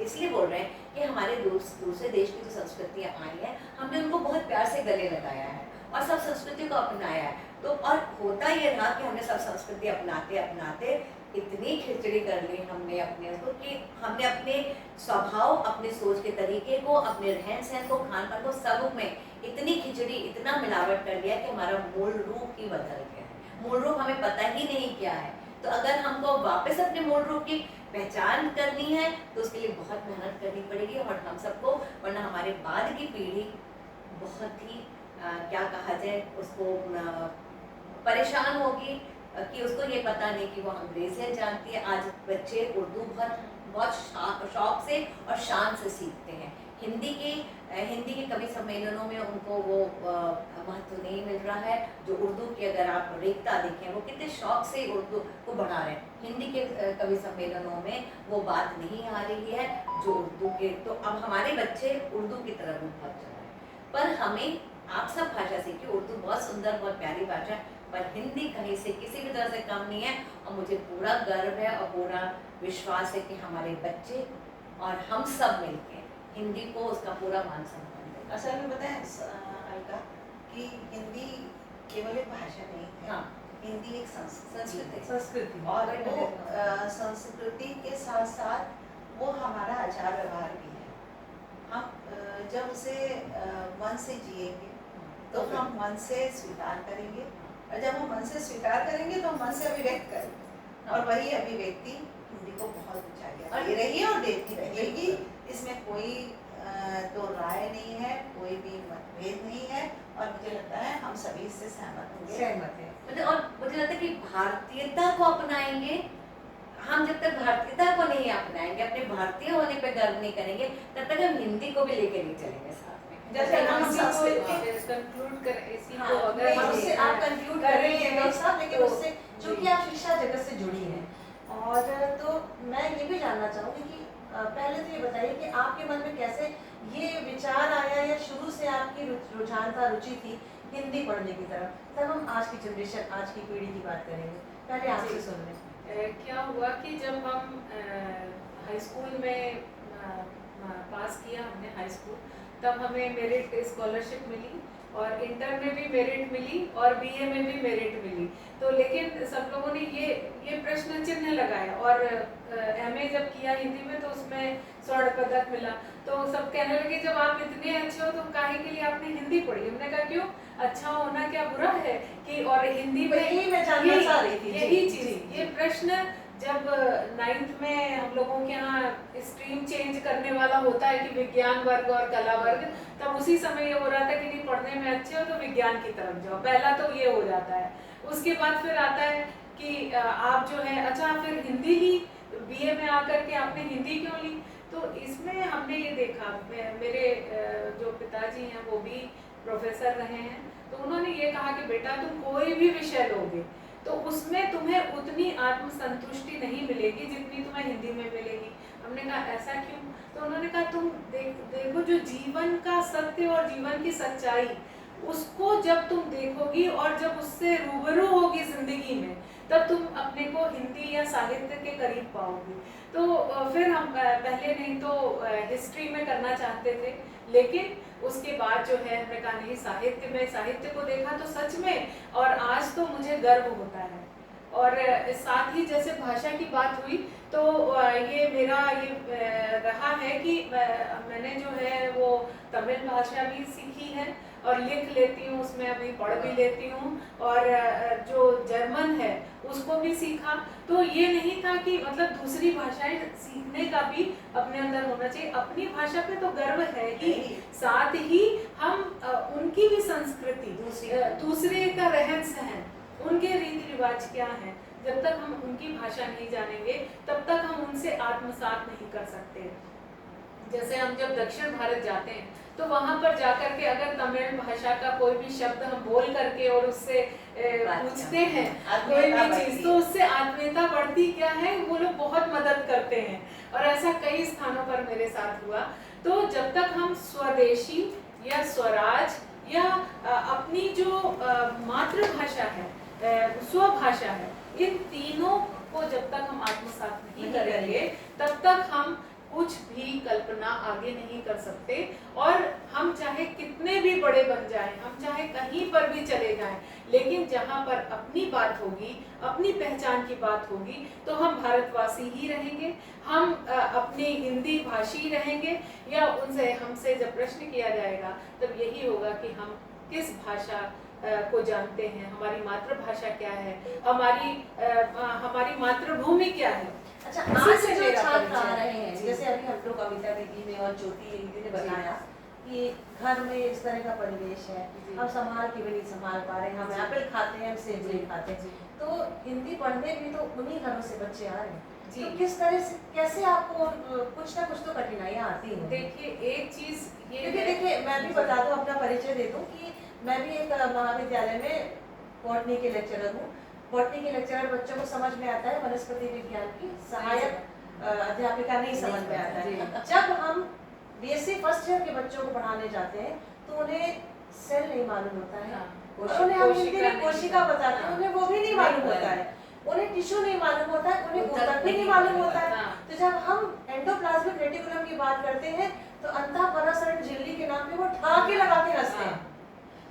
E: इसलिए बोल रहे हैं कि हमारे दूसरे देश की जो संस्कृतियाँ आई हैं, हमने उनको बहुत प्यार से गले लगाया है और सब संस्कृति को अपनाया है। तो और होता ये रहा कि हमने सब संस्कृति अपनाते अपनाते इतनी खिचड़ी कर ली हमने अपने उसको, कि हमने अपने स्वभाव, अपने सोच के तरीके को, अपने रहन सहन को, खान पान को, सब में इतनी खिचड़ी, इतना मिलावट कर लिया कि हमारा मूल रूप ही बदल गया है। मूल रूप हमें पता ही नहीं क्या है। तो अगर हमको वापस अपने मूल रूप की पहचान करनी है तो उसके लिए बहुत मेहनत करनी पड़ेगी और हम सबको, वरना हमारे बाद की पीढ़ी बहुत ही क्या कहा जाए उसको परेशान होगी कि उसको ये पता नहीं कि वो अंग्रेजियत जानती है। आज बच्चे उर्दू बहुत शौक से और शान से सीखते हैं। हिंदी के कवि सम्मेलनों में उनको वो महत्व नहीं मिल रहा है। जो उर्दू की अगर आप रेखता देखें, वो कितने शौक से उर्दू को बढ़ा रहे हैं। हिंदी के कवि सम्मेलनों में वो बात नहीं आ रही है जो उर्दू के। तो अब हमारे बच्चे उर्दू की तरफ बहुत जा रहे हैं। पर हमें आप सब भाषा सीखिए, उर्दू बहुत सुंदर, बहुत प्यारी भाषा है, पर हिंदी कहीं से किसी भी तरह से कम नहीं है। और मुझे पूरा गर्व है और पूरा विश्वास है कि हमारे बच्चे और हम सब मिलकर हिंदी को उसका पूरा मान सम्मान दें।
D: असल में बताएं अलका कि हिंदी केवल एक भाषा नहीं है।
E: हाँ,
D: हिंदी एक संस्कृति है।
C: संस्कृति
D: और वो संस्कृति के साथ साथ वो हमारा आचार व्यवहार भी है। हम जब उसे मन से जिएंगे तो हम मन से स्वीकार करेंगे, और जब हम मन से स्वीकार करेंगे तो हम मन से अभिव्यक्त करेंगे, और वही अभिव्यक्ति हिंदी को बहुत ऊंचाई दे रही है और देती रहेगी। इसमें कोई दो राय नहीं है, कोई भी मतभेद नहीं है, और मुझे लगता है हम सभी इससे सहमत होंगे।
B: सहमत है।
E: मतलब और मुझे लगता है कि भारतीयता को अपनाएंगे हम। जब तक भारतीयता को नहीं अपनाएंगे, अपने भारतीय होने पे गर्व नहीं करेंगे, तब तक हम हिंदी को भी लेके नहीं चलेंगे साथ में।
D: जैसे हम
C: कंक्लूड कर इसी को अगर
B: नहीं,
C: हम
B: उससे आप कंक्लूड कर रही हैं डॉक्टर साहब, लेकिन
C: तो-
B: उससे चूंकि आप शिक्षा जगत से जुड़ी हैं, और तो मैं ये भी जानना चाहूँगी कि पहले तो ये बताइए कि आपके मन में कैसे ये विचार आया, या शुरू से आपकी रुझान था, रुचि थी हिंदी पढ़ने की तरफ। तब हम आज की जनरेशन, आज की पीढ़ी की बात करेंगे, पहले आपसे सुन लें।
C: क्या हुआ कि जब हम हाई स्कूल में पास किया हमने हाई स्कूल, तब हमें मेरिट स्कॉलरशिप मिली और इंटर में भी मेरिट मिली और बीए में भी मेरिट मिली। तो लेकिन सब लोगों ने ये प्रश्न चिन्ह लगाया, और एमए जब किया हिंदी में तो उसमें स्वर्ण पदक मिला। तो सब कहने लगे जब आप इतने अच्छे हो तो काहे के लिए आपने हिंदी पढ़ी। हमने कहा क्यों, अच्छा होना क्या बुरा है कि, और हिंदी में
B: यही मैं जानना चाह रही थी।
C: यही
B: जी,
C: चीज,
B: जी,
C: ये प्रश्न जब 9th में हम लोगों के यहाँ स्ट्रीम चेंज करने वाला होता है कि विज्ञान वर्ग और कला वर्ग, तब उसी समय ये हो रहा था कि नहीं पढ़ने में अच्छे हो तो विज्ञान की तरफ जाओ, पहला तो ये हो जाता है। उसके बाद फिर आता है कि आप जो है अच्छा फिर हिंदी ली, बीए में आकर के आपने हिंदी क्यों ली। तो इसमें हमने ये देखा, मेरे जो पिताजी हैं वो भी प्रोफेसर रहे हैं, तो उन्होंने ये कहा कि बेटा तुम कोई भी विषय लोगे तो उसमें तुम्हें उतनी आत्मसंतुष्टि नहीं मिलेगी जितनी तुम्हें हिंदी में मिलेगी। हमने कहा ऐसा क्यों। तो उन्होंने कहा तुम देखो जो जीवन का सत्य और जीवन की सच्चाई, उसको जब तुम देखोगी और जब उससे रूबरू होगी जिंदगी में, तब तुम अपने को हिंदी या साहित्य के करीब पाओगी। तो फिर हम पहले नहीं तो हिस्ट्री में करना चाहते थे, लेकिन उसके बाद जो है हमने कहा नहीं साहित्य में, साहित्य को देखा तो सच में, और आज तो मुझे गर्व होता है। और साथ ही जैसे भाषा की बात हुई तो ये मेरा ये रहा है कि मैंने जो है वो तमिल भाषा भी सीखी है और लिख लेती हूँ, उसमें अभी पढ़ भी लेती हूँ, और जो जर्मन है उसको भी सीखा। तो ये नहीं था कि मतलब दूसरी भाषाएं सीखने का भी अपने अंदर होना चाहिए, अपनी भाषा पे तो गर्व है ही, साथ ही हम उनकी भी संस्कृति, दूसरे का रहन सहन, उनके रीति रिवाज क्या है, जब तक हम उनकी भाषा नहीं जानेंगे तब तक हम उनसे आत्मसात नहीं कर सकते। जैसे हम जब दक्षिण भारत जाते हैं तो वहां पर जाकर के अगर तमिल भाषा का कोई भी शब्द हम बोल करके और उससे पूछते हैं कोई भी चीज, तो उससे आत्मीयता बढ़ती क्या है, वो लोग बहुत मदद करते हैं। और ऐसा कई स्थानों पर मेरे साथ हुआ। तो जब तक हम स्वदेशी या स्वराज या अपनी जो मातृभाषा है, स्वभाषा है, इन तीनों को जब तक हम आत्मसात नहीं करेंगे तब तक हम कुछ भी कल्पना आगे नहीं कर सकते। और हम चाहे कितने भी बड़े बन जाएं, हम चाहे कहीं पर भी चले जाएं, लेकिन जहां पर अपनी बात होगी, अपनी पहचान की बात होगी, तो हम भारतवासी ही रहेंगे, हम अपने हिंदी भाषी रहेंगे। या उनसे हमसे जब प्रश्न किया जाएगा तब यही होगा कि हम किस भाषा को जानते हैं, हमारी मातृभाषा क्या है, हमारी मातृभूमि क्या है।
B: अच्छा,
C: इसी
B: आज
C: से
B: जो
C: मेरा
B: छात्र
C: परिचय।
B: आ रहे हैं,
C: जी।
B: जैसे अभी हम लोग कविता दीदी ने और ज्योति दीदी ने बताया कि घर में इस तरह का परिवेश है,
C: जी।
B: हम संभाल के भी नहीं संभाल पा रहे हैं, हम
C: जी।
B: एप्पल खाते हैं, हम सेब नहीं खाते,
C: जी।
B: तो हिंदी पढ़ने भी तो उन्हीं घरों से बच्चे आ रहे हैं।
C: जी।
B: तो किस तरह से, कैसे आपको कुछ ना कुछ तो कठिनाइयाँ आती हैं?
C: देखिए, एक चीज ये
B: क्योंकि
C: है,
B: देखिए, मैं भी बता दूं, अपना परिचय दे दूं कि मैं भी एक महाविद्यालय में बॉटनी के लेक्चरर हूँ। बॉटनी के लेक्चरर बच्चों को समझ में आता है, वनस्पति विज्ञान की सहायक अध्यापिका नहीं समझ में आता
C: जी।
B: है। जब हम बीएससी फर्स्ट ईयर के बच्चों को पढ़ाने जाते हैं तो उन्हें सेल नहीं मालूम होता है,
C: हाँ,
B: और उन्हें हम हिंदी
C: कोशिका
B: में
C: नहीं
B: कोशिका
C: पता।
B: बताते हैं,
C: हाँ।
B: उन्हें वो भी नहीं मालूम होता है, उन्हें टिश्यू नहीं मालूम होता है, उन्हें ऊतक भी नहीं मालूम होता है।
C: हाँ।
B: तो जब हम एंडोप्लाज्मिक रेटिकुलम की बात करते हैं तो अंतःपराशरण झिल्ली के नाम पे वो ठाके लगा के हंसते हैं।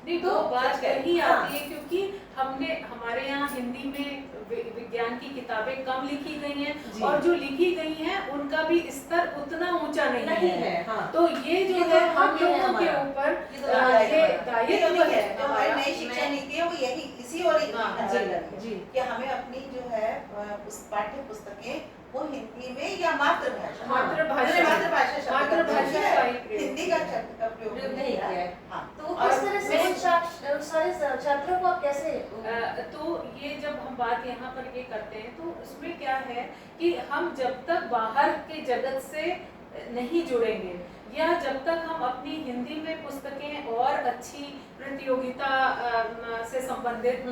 C: नहीं,
B: तो
C: वो बात कहीं
B: हाँ।
C: आती है क्योंकि हमारे यहाँ हिंदी में विज्ञान की किताबें कम लिखी गई हैं,
B: जी।
C: और जो लिखी गई हैं उनका भी स्तर उतना ऊंचा नहीं है।
B: हाँ।
C: तो ये जो
B: ये
C: है
B: तो
C: हम
B: भाग्य है
C: लोगों के
B: हमारा।
C: ऊपर
B: ये तो
C: ये
B: भाग्य है
C: दायित्व है
D: जो हमारी
C: हमारा।
D: नई शिक्षा नीति है वो यही इसी और
C: हाँ,
B: जी,
D: जी कि हमें अपनी जो है पाठ्य पुस्तकें वो हिंदी में या मातृभाषा
C: मातृभाषा
D: मातृभाषा
C: का ही प्रयोग
D: हिंदी का शब्द का प्रयोग
B: प्रयोग नहीं किया है।
D: हाँ।
B: तो किस तरह से उन सारे छात्रों को आप कैसे
C: तो ये जब हम बात यहाँ पर ये करते हैं तो उसमें क्या है कि हम जब तक बाहर के जगत से नहीं जुड़ेंगे, या जब तक हम अपनी हिंदी में पुस्तकें और अच्छी प्रतियोगिता से संबंधित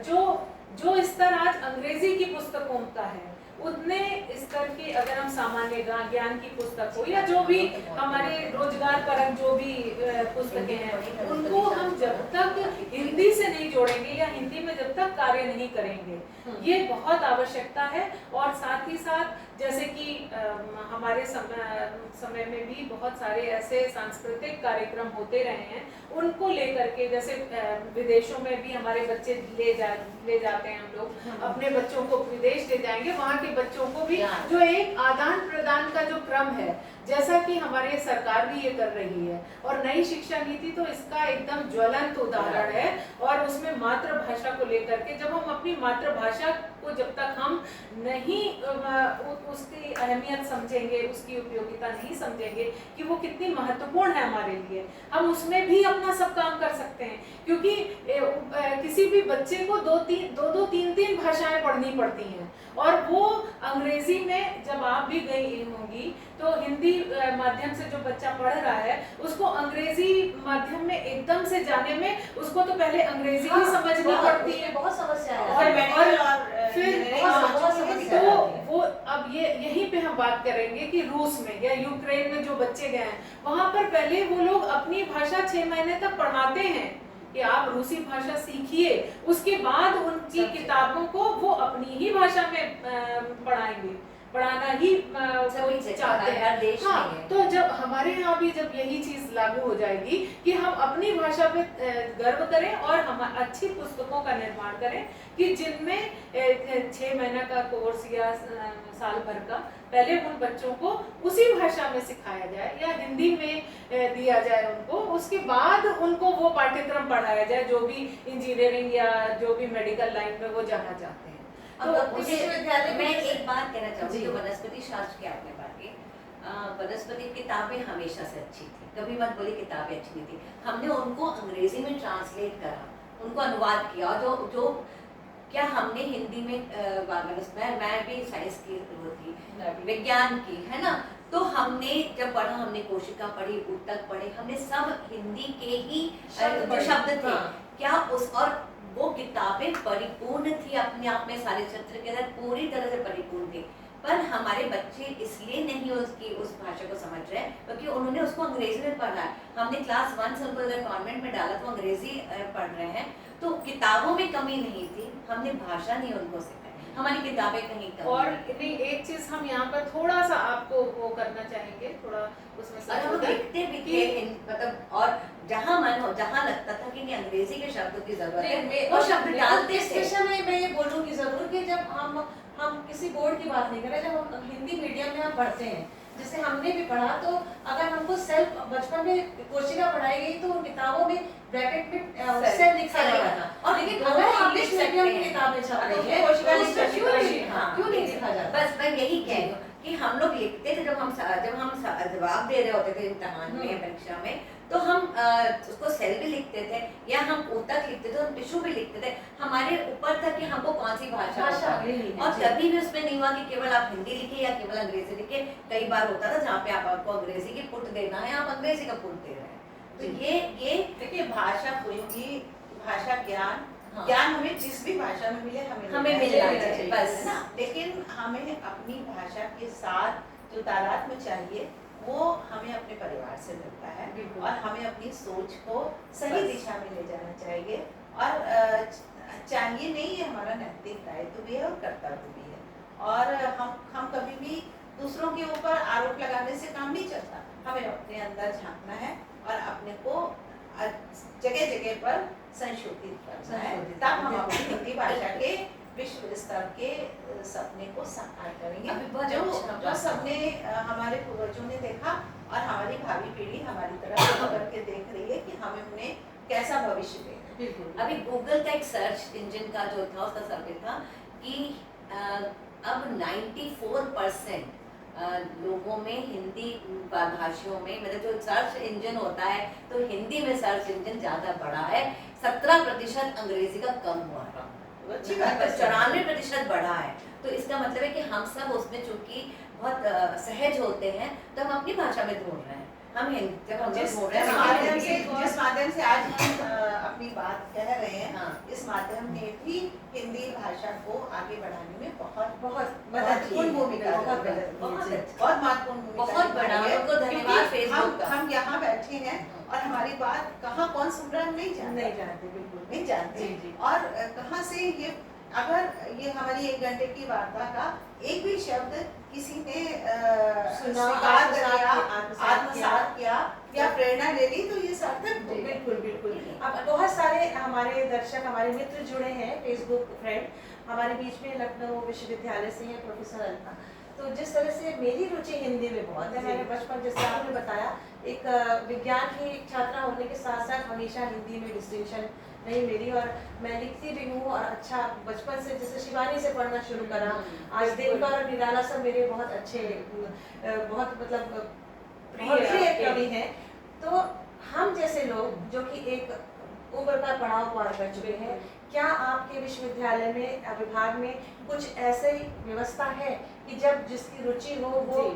C: जो स्तर आज अंग्रेजी की पुस्तकों का है, उतने स्तर के अगर हम सामान्य ज्ञान की पुस्तक हो या जो भी हमारे रोजगार परक जो भी पुस्तकें हैं, उनको हम जब तक हिंदी से नहीं जोड़ेंगे या हिंदी में जब तक कार्य नहीं करेंगे, ये बहुत आवश्यकता है। और साथ ही साथ जैसे कि हमारे समय में भी बहुत सारे ऐसे सांस्कृतिक कार्यक्रम होते रहे हैं, उनको लेकर के, जैसे विदेशों में भी हमारे बच्चे ले जाते हैं, हम लोग अपने बच्चों को विदेश ले जाएंगे, वहाँ के बच्चों को भी जो एक आदान प्रदान का जो क्रम है, जैसा कि हमारे सरकार भी ये कर रही है, और नई शिक्षा नीति तो इसका एकदम ज्वलंत उदाहरण है। और उसमें मातृभाषा को लेकर के, जब हम अपनी मातृभाषा को जब तक हम नहीं उसकी अहमियत समझेंगे, उसकी उपयोगिता नहीं समझेंगे कि वो कितनी महत्वपूर्ण है हमारे लिए, हम उसमें भी अपना सब काम कर सकते हैं। क्योंकि किसी भी बच्चे को दो तीन भाषाएं पढ़नी पड़ती हैं, और वो अंग्रेजी में जब आप भी गई होंगी तो हिंदी माध्यम से जो बच्चा पढ़ रहा है, उसको अंग्रेजी माध्यम में एकदम से जाने में उसको तो पहले अंग्रेजी ही समझनी पड़ती है,
B: बहुत समस्या है।
C: और फिर
B: बहुत समस्या
C: तो
B: है।
C: वो अब यहीं पे हम बात करेंगे कि रूस में या यूक्रेन में जो बच्चे गए हैं, वहां पर पहले वो लोग अपनी भाषा 6 महीने तक पढ़ाते हैं कि आप रूसी भाषा सीखिए, उसके बाद उनकी किताबों को वो अपनी ही भाषा में पढ़ाना ही चाहते हैं।
E: हर देश
C: हाँ,
E: में है।
C: तो जब हमारे यहाँ भी जब यही चीज लागू हो जाएगी कि हम अपनी भाषा पे गर्व करें और हम अच्छी पुस्तकों का निर्माण करें कि जिनमें 6 महीना का कोर्स या साल भर का पहले उन बच्चों को उसी भाषा में सिखाया जाए या हिंदी में दिया जाए उनको, उसके बाद उनको वो पाठ्यक्रम पढ़ाया जाए जो भी इंजीनियरिंग या जो भी मेडिकल लाइन में वो जाना चाहते हैं।
E: तो
B: उसी विश्वविद्यालय में
E: मैं
B: जैसे-
E: एक बात कहना चाहूँगी,
B: जी।
E: जो वनस्पति शास्त्र की आपने बात की, वनस्पति किताबें हमेशा से अच्छी थी, कभी मत बोली किताबें अच्छी नहीं थी। हमने उनको अंग्रेजी में ट्रांसलेट करा, उनको अनुवाद किया, जो क्या हमने हिंदी में मैं भी साइंस की वो थी, विज्ञान की, है ना, तो हमने जब पढ़ा, हमने कोशिका पढ़ी, ऊतक पढ़े, हमने सब हिंदी के ही जो शब्द थे, क्या उस, और वो किताबें परिपूर्ण थी अपने आप में, सारे चरित्र के अंदर पूरी तरह से परिपूर्ण थी। पर हमारे बच्चे इसलिए नहीं उस भाषा को समझ रहे क्योंकि उन्होंने उसको अंग्रेजी में पढ़ा है। हमने क्लास 1 से उनको अगर कॉन्वेंट में डाला तो अंग्रेजी पढ़ रहे हैं, तो किताबों में कमी नहीं थी, हमने भाषा नहीं उनको सिखाई, हमारी किताबें कहीं कम
C: और
E: नहीं।
C: नहीं, एक चीज हम यहाँ पर थोड़ा सा आपको वो करना चाहेंगे, थोड़ा उसमें
E: और हम देखते भी थे मतलब, और जहाँ मन हो, जहाँ लगता था कि नहीं अंग्रेजी के शब्दों की जरूरत है, वो शब्द डालते
B: इस
E: थे।
B: विषय में मैं ये बोलूँगी जरूर कि जब हम किसी बोर्ड की बात नहीं कर रहे, जब हम हिंदी मीडियम में हम पढ़ते हैं, जैसे हमने भी पढ़ा, तो अगर हमको सेल्फ बचपन में कोशिका पढ़ाई गई तो किताबों में ब्रैकेट में सेल लिखा गया था, और लेकिन अगर इंग्लिश मीडियम की किताबें छप रही है
D: कोशिका
B: तो
D: नहीं
B: उसमें
D: लिखी
B: क्यों
D: जाती
B: नहीं,
D: है।
B: क्यों नहीं लिखा जाता?
E: बस मैं यही कह रही हूँ कि हम लोग लिखते थे जब हम जवाब दे रहे होते थे इम्तिहान में या परीक्षा में, तो हम उसको सेल भी लिखते थे या हम ऊतक लिखते थे, हम टिश्यू भी लिखते थे, हमारे ऊपर था कि हमको कौन सी भाषा
B: भाषा
E: बतानी है।
B: अगली है,
E: और
B: जी।
E: कभी भी उसमें नहीं हुआ कि केवल आप हिंदी लिखे या केवल अंग्रेजी लिखे। कई बार होता था जहाँ पे आपको अंग्रेजी की पुट देना है, आप अंग्रेजी का पुट दे रहे हैं। तो ये
D: देखिए भाषा कोई भी भाषा ज्ञान
E: हाँ।
D: ज्ञान हमें जिस भी भाषा में मिले हमें
E: हमें
D: लेना
E: मिलना
D: चाहिए,
E: चाहिए, बस।
D: है ना। लेकिन हमें अपनी भाषा के साथ जो तादाद में चाहिए वो हमें अपने परिवार से मिलता है,
B: बिल्कुल।
D: और हमें अपनी सोच को सही
E: बस।
D: दिशा में ले जाना चाहिए, और चाहिए नहीं, ये हमारा नैतिक दायित्व भी है और कर्तव्य भी है। और हम कभी भी दूसरों के ऊपर आरोप लगाने से काम नहीं चलता, हमें अपने अंदर झांकना है और अपने को जगह जगह पर संशोधित करना है, तब हम अपनी हिंदी भाषा के विश्व स्तर के सपने को साकार करेंगे।
E: अभी बहुत
D: जो
E: अच्छा
D: जो
E: बात
D: सपने हमारे पूर्वजों ने देखा, और हमारी भावी पीढ़ी हमारी तरफ करके देख रही है कि हमें उन्हें कैसा भविष्य देना है।
B: बिल्कुल।
E: अभी गूगल का एक सर्च इंजन का जो था उसका सर्वे था कि अब 94% लोगों में हिंदी भाषियों में, मतलब जो सर्च इंजन होता है तो हिंदी में सर्च इंजन ज्यादा बढ़ा है, 17% अंग्रेजी का कम हुआ है,
D: तो अच्छी बात है।
E: 94% बढ़ा है। तो इसका मतलब है कि हम सब उसमें चूंकि बहुत सहज होते हैं तो हम अपनी भाषा में ढूंढ रहे हैं। हम जब हम
D: जिस
E: ढूंढ रहे हैं
D: जिस माध्यम से आज हम अपनी बात कह रहे हैं,
E: हाँ।
D: इस माध्यम ने भी हिंदी भाषा को आगे बढ़ाने में बहुत
B: बहुत
D: महत्वपूर्ण भूमिका
B: बहुत
D: निभाई है।
B: मदद
E: बहुत
B: की, जी।
E: अच्छी।
D: बहुत महत्वपूर्ण भूमिका
E: बहुत
D: निभाई
E: बड़ा,
D: है,
E: उनको धन्यवाद
D: क्योंकि
E: फेसबुक का।
D: हम यहाँ बैठे हैं और हमारी बात कहाँ कौन सुन रहा है नहीं जानते,
B: नहीं जानते, बिल्कुल
D: नहीं जानते।
B: जी, जी।
D: और कहाँ से ये, अगर ये हमारी 1 घंटे की वार्ता का एक भी शब्द किसी ने
B: सुना,
D: स्वीकार किया,
B: आत्मसात किया,
D: आत्मसात किया या प्रेरणा ले ली, तो ये सार्थक हो गया।
B: बिल्कुल बिल्कुल। अब बहुत सारे हमारे दर्शक, हमारे मित्र जुड़े हैं, फेसबुक फ्रेंड हमारे बीच में लखनऊ विश्वविद्यालय से हैं प्रोफेसर अलका। तो जिस तरह से मेरी रुचि हिंदी में बहुत है, मैंने बचपन, जैसे आपने बताया, एक विज्ञान की छात्रा होने के साथ साथ हमेशा हिंदी में डिस्टिंक्शन नहीं मिली, और मैं लिखती भी हूँ। और अच्छा, बचपन से जैसे शिवानी से पढ़ना शुरू करा, आज दिनकर और निराला सब मेरे बहुत अच्छे, बहुत मतलब प्रिय कवि हैं। तो हम जैसे लोग जो कि एक उम्र का पड़ाव पार कर चुके हैं, क्या आपके विश्वविद्यालय में, विभाग में कुछ ऐसी व्यवस्था है कि जब जिसकी रुचि हो वो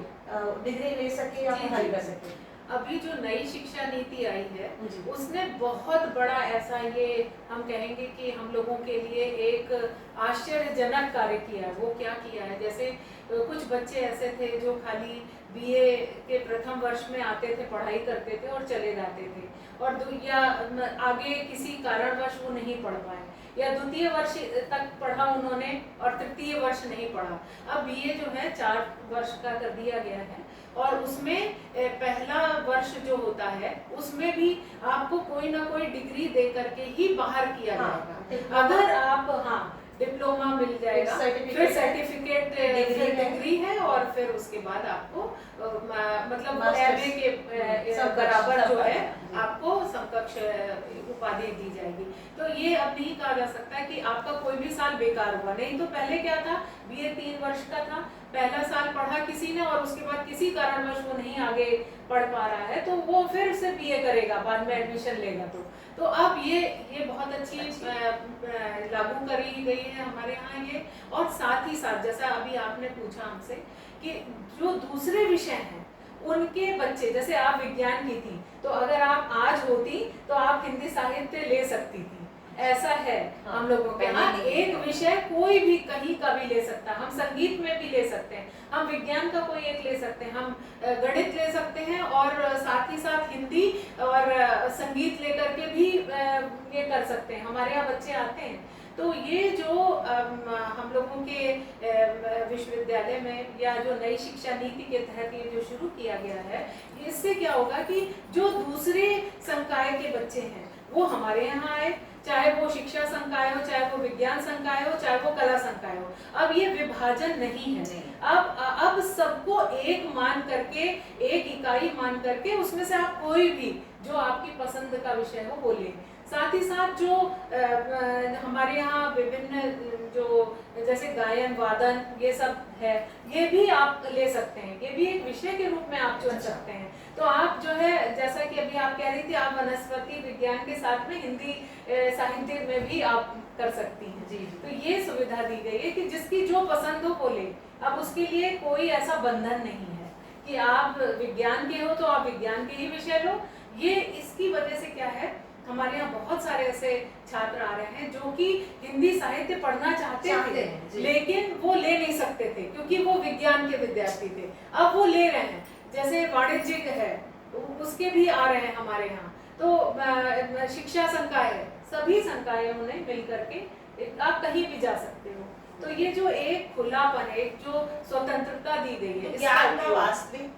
B: डिग्री ले सके या
C: जी,
B: पढ़ाई
C: जी।
B: कर सके?
C: अभी जो नई शिक्षा नीति आई है
B: जी।
C: उसने बहुत बड़ा ऐसा, ये हम कहेंगे कि हम लोगों के लिए एक आश्चर्यजनक कार्य किया है। वो क्या किया है, जैसे कुछ बच्चे ऐसे थे जो खाली बीए के प्रथम वर्ष में आते थे, पढ़ाई करते थे और चले जाते थे, और या आगे किसी कारणवश वो नहीं पढ़ पाए, या द्वितीय वर्ष तक पढ़ा उन्होंने और तृतीय वर्ष नहीं पढ़ा। अब बीए जो है 4 वर्ष का कर दिया गया है, और उसमें पहला वर्ष जो होता है उसमें भी आपको कोई ना कोई डिग्री दे करके ही बाहर किया जाएगा। अगर आप डिप्लोमा मिल जाएगा, फिर सर्टिफिकेट डिग्री है, और फिर उसके बाद आपको मतलब एमए के बराबर जो है आपको समकक्ष उपाधि दी जाएगी। तो ये अब नहीं कहा जा सकता कि आपका कोई भी साल बेकार हुआ। नहीं तो पहले क्या था, बीए 3 वर्ष का था, पहला साल पढ़ा किसी ने और उसके बाद किसी कारणवश वो नहीं आगे पढ़ पा रहा है तो वो फिर से बीए करेगा, बाद में एडमिशन लेगा। तो अब ये बहुत अच्छी लागू करी गई है हमारे यहाँ ये। और साथ ही साथ जैसा अभी आपने पूछा हमसे कि जो दूसरे विषय हैं उनके बच्चे, जैसे आप विज्ञान की थी तो अगर आप आज होती तो आप हिंदी साहित्य ले सकती थी, ऐसा है हम लोगों के यहाँ। एक विषय कोई भी कहीं का भी ले सकता, हम संगीत में भी ले सकते हैं, हम विज्ञान का कोई एक ले सकते हैं, हम गणित ले सकते हैं, और साथ ही साथ हिंदी और संगीत लेकर के भी ये कर सकते हैं। हमारे यहाँ बच्चे आते हैं। तो ये जो हम लोगों के विश्वविद्यालय में या जो नई शिक्षा नीति के तहत ये जो शुरू किया गया है, इससे क्या होगा कि जो दूसरे संकाय के बच्चे हैं वो हमारे यहाँ आए, चाहे वो शिक्षा संकाय हो, चाहे वो विज्ञान संकाय हो, चाहे वो कला संकाय हो। अब ये विभाजन नहीं है। अब सबको एक मान करके, एक इकाई मान करके उसमें से आप कोई भी जो आपकी पसंद का विषय हो वो लें। साथ ही साथ जो हमारे यहाँ विभिन्न जो जैसे गायन वादन ये सब है, ये भी आप ले सकते हैं, ये भी एक विषय के रूप में आप चुन सकते हैं। तो आप जो है, जैसा कि अभी आप कह रही थी, आप वनस्पति विज्ञान के साथ में हिंदी साहित्य में भी आप कर सकती हैं।
B: जी।
C: तो ये सुविधा दी गई है कि जिसकी जो पसंद हो वो ले। अब उसके लिए कोई ऐसा बंधन नहीं है कि आप विज्ञान के हो तो आप विज्ञान के ही विषय लो। ये इसकी वजह से क्या है, हमारे यहाँ बहुत सारे ऐसे छात्र आ रहे हैं जो कि हिंदी साहित्य पढ़ना चाहते थे, लेकिन वो ले नहीं सकते थे क्योंकि वो विज्ञान के विद्यार्थी थे। अब वो ले रहे हैं, जैसे वाणिज्यिक है उसके भी आ रहे हैं हमारे यहाँ। तो शिक्षा संकाय है, सभी संकायों ने मिल करके आप कहीं भी जा सकते हो। तो ये जो एक खुलापन है, एक जो स्वतंत्रता दी गई है,
D: ज्ञान का वास्तविक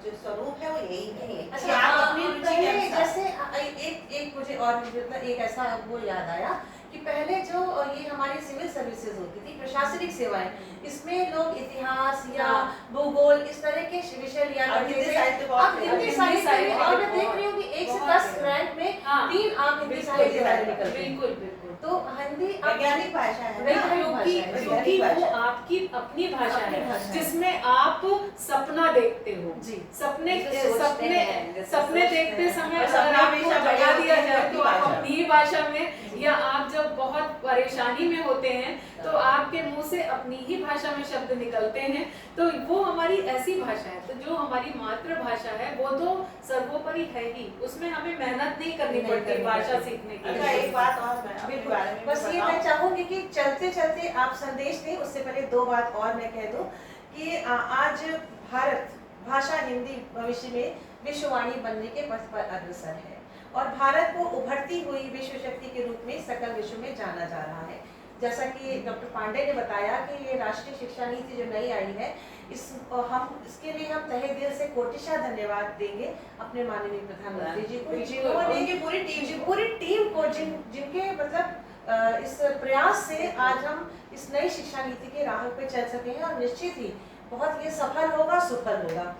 D: जो स्वरूप है वो यही है।
B: अच्छा,
D: आप अपनी रुचि के
B: पहले
D: अनुसार।
B: जैसे एक मुझे और मतलब एक ऐसा वो याद आया कि पहले जो ये हमारी सिविल सर्विसेज होती थी, प्रशासनिक सेवाएं, इसमें लोग इतिहास या भूगोल इस तरह के विषय लिया करते थे। अब हिंदी साहित्य में और मैं देख रही हूँ कि 1 से 10 रैंक में 3 आप हिंदी साहित्य वाले निकलते हैं।
C: बिल्कुल बिल्कुल।
B: तो हिंदी
D: वैज्ञानिक भाषा है ना?
C: क्योंकि वो आपकी अपनी भाषा है जिसमें आप सपना देखते हो।
B: जी।
C: सपने
E: सोचते हैं,
C: सपने देखते समय
D: सपना
C: अगर आपको
D: हमेशा
C: जगा दिया जाए तो आप
D: भाषा।
C: अपनी ही भाषा में, या आप जब बहुत परेशानी में होते हैं तो आपके मुंह से अपनी ही भाषा में शब्द निकलते हैं। तो वो हमारी ऐसी भाषा है। तो जो हमारी मातृभाषा है वो तो सर्वोपरि है ही, उसमें हमें मेहनत नहीं करनी पड़ती भाषा सीखने के
D: अच्छा,
C: लिए।
D: एक बात और मैं अपने बारे में
B: बस ये मैं चाहूंगी कि चलते चलते आप संदेश दें। उससे पहले 2 बात और मैं कह दूं कि आज भारत भाषा हिंदी भविष्य में विश्ववाणी बनने के पथ पर अग्रसर है और भारत को उभरती हुई विश्व शक्ति के रूप में सकल विश्व में जाना जा रहा है। जैसा कि डॉक्टर पांडे ने बताया कि ये राष्ट्रीय शिक्षा नीति जो नई आई है, इसके लिए हम तहे दिल से कोटिशा धन्यवाद देंगे अपने माननीय प्रधानमंत्री जी को,
D: उनकी पूरी टीम
B: को जिनके मतलब इस प्रयास से आज हम इस नई शिक्षा नीति के राह पे चल सके हैं और निश्चित ही बहुत ये सफल होगा, सुफल होगा।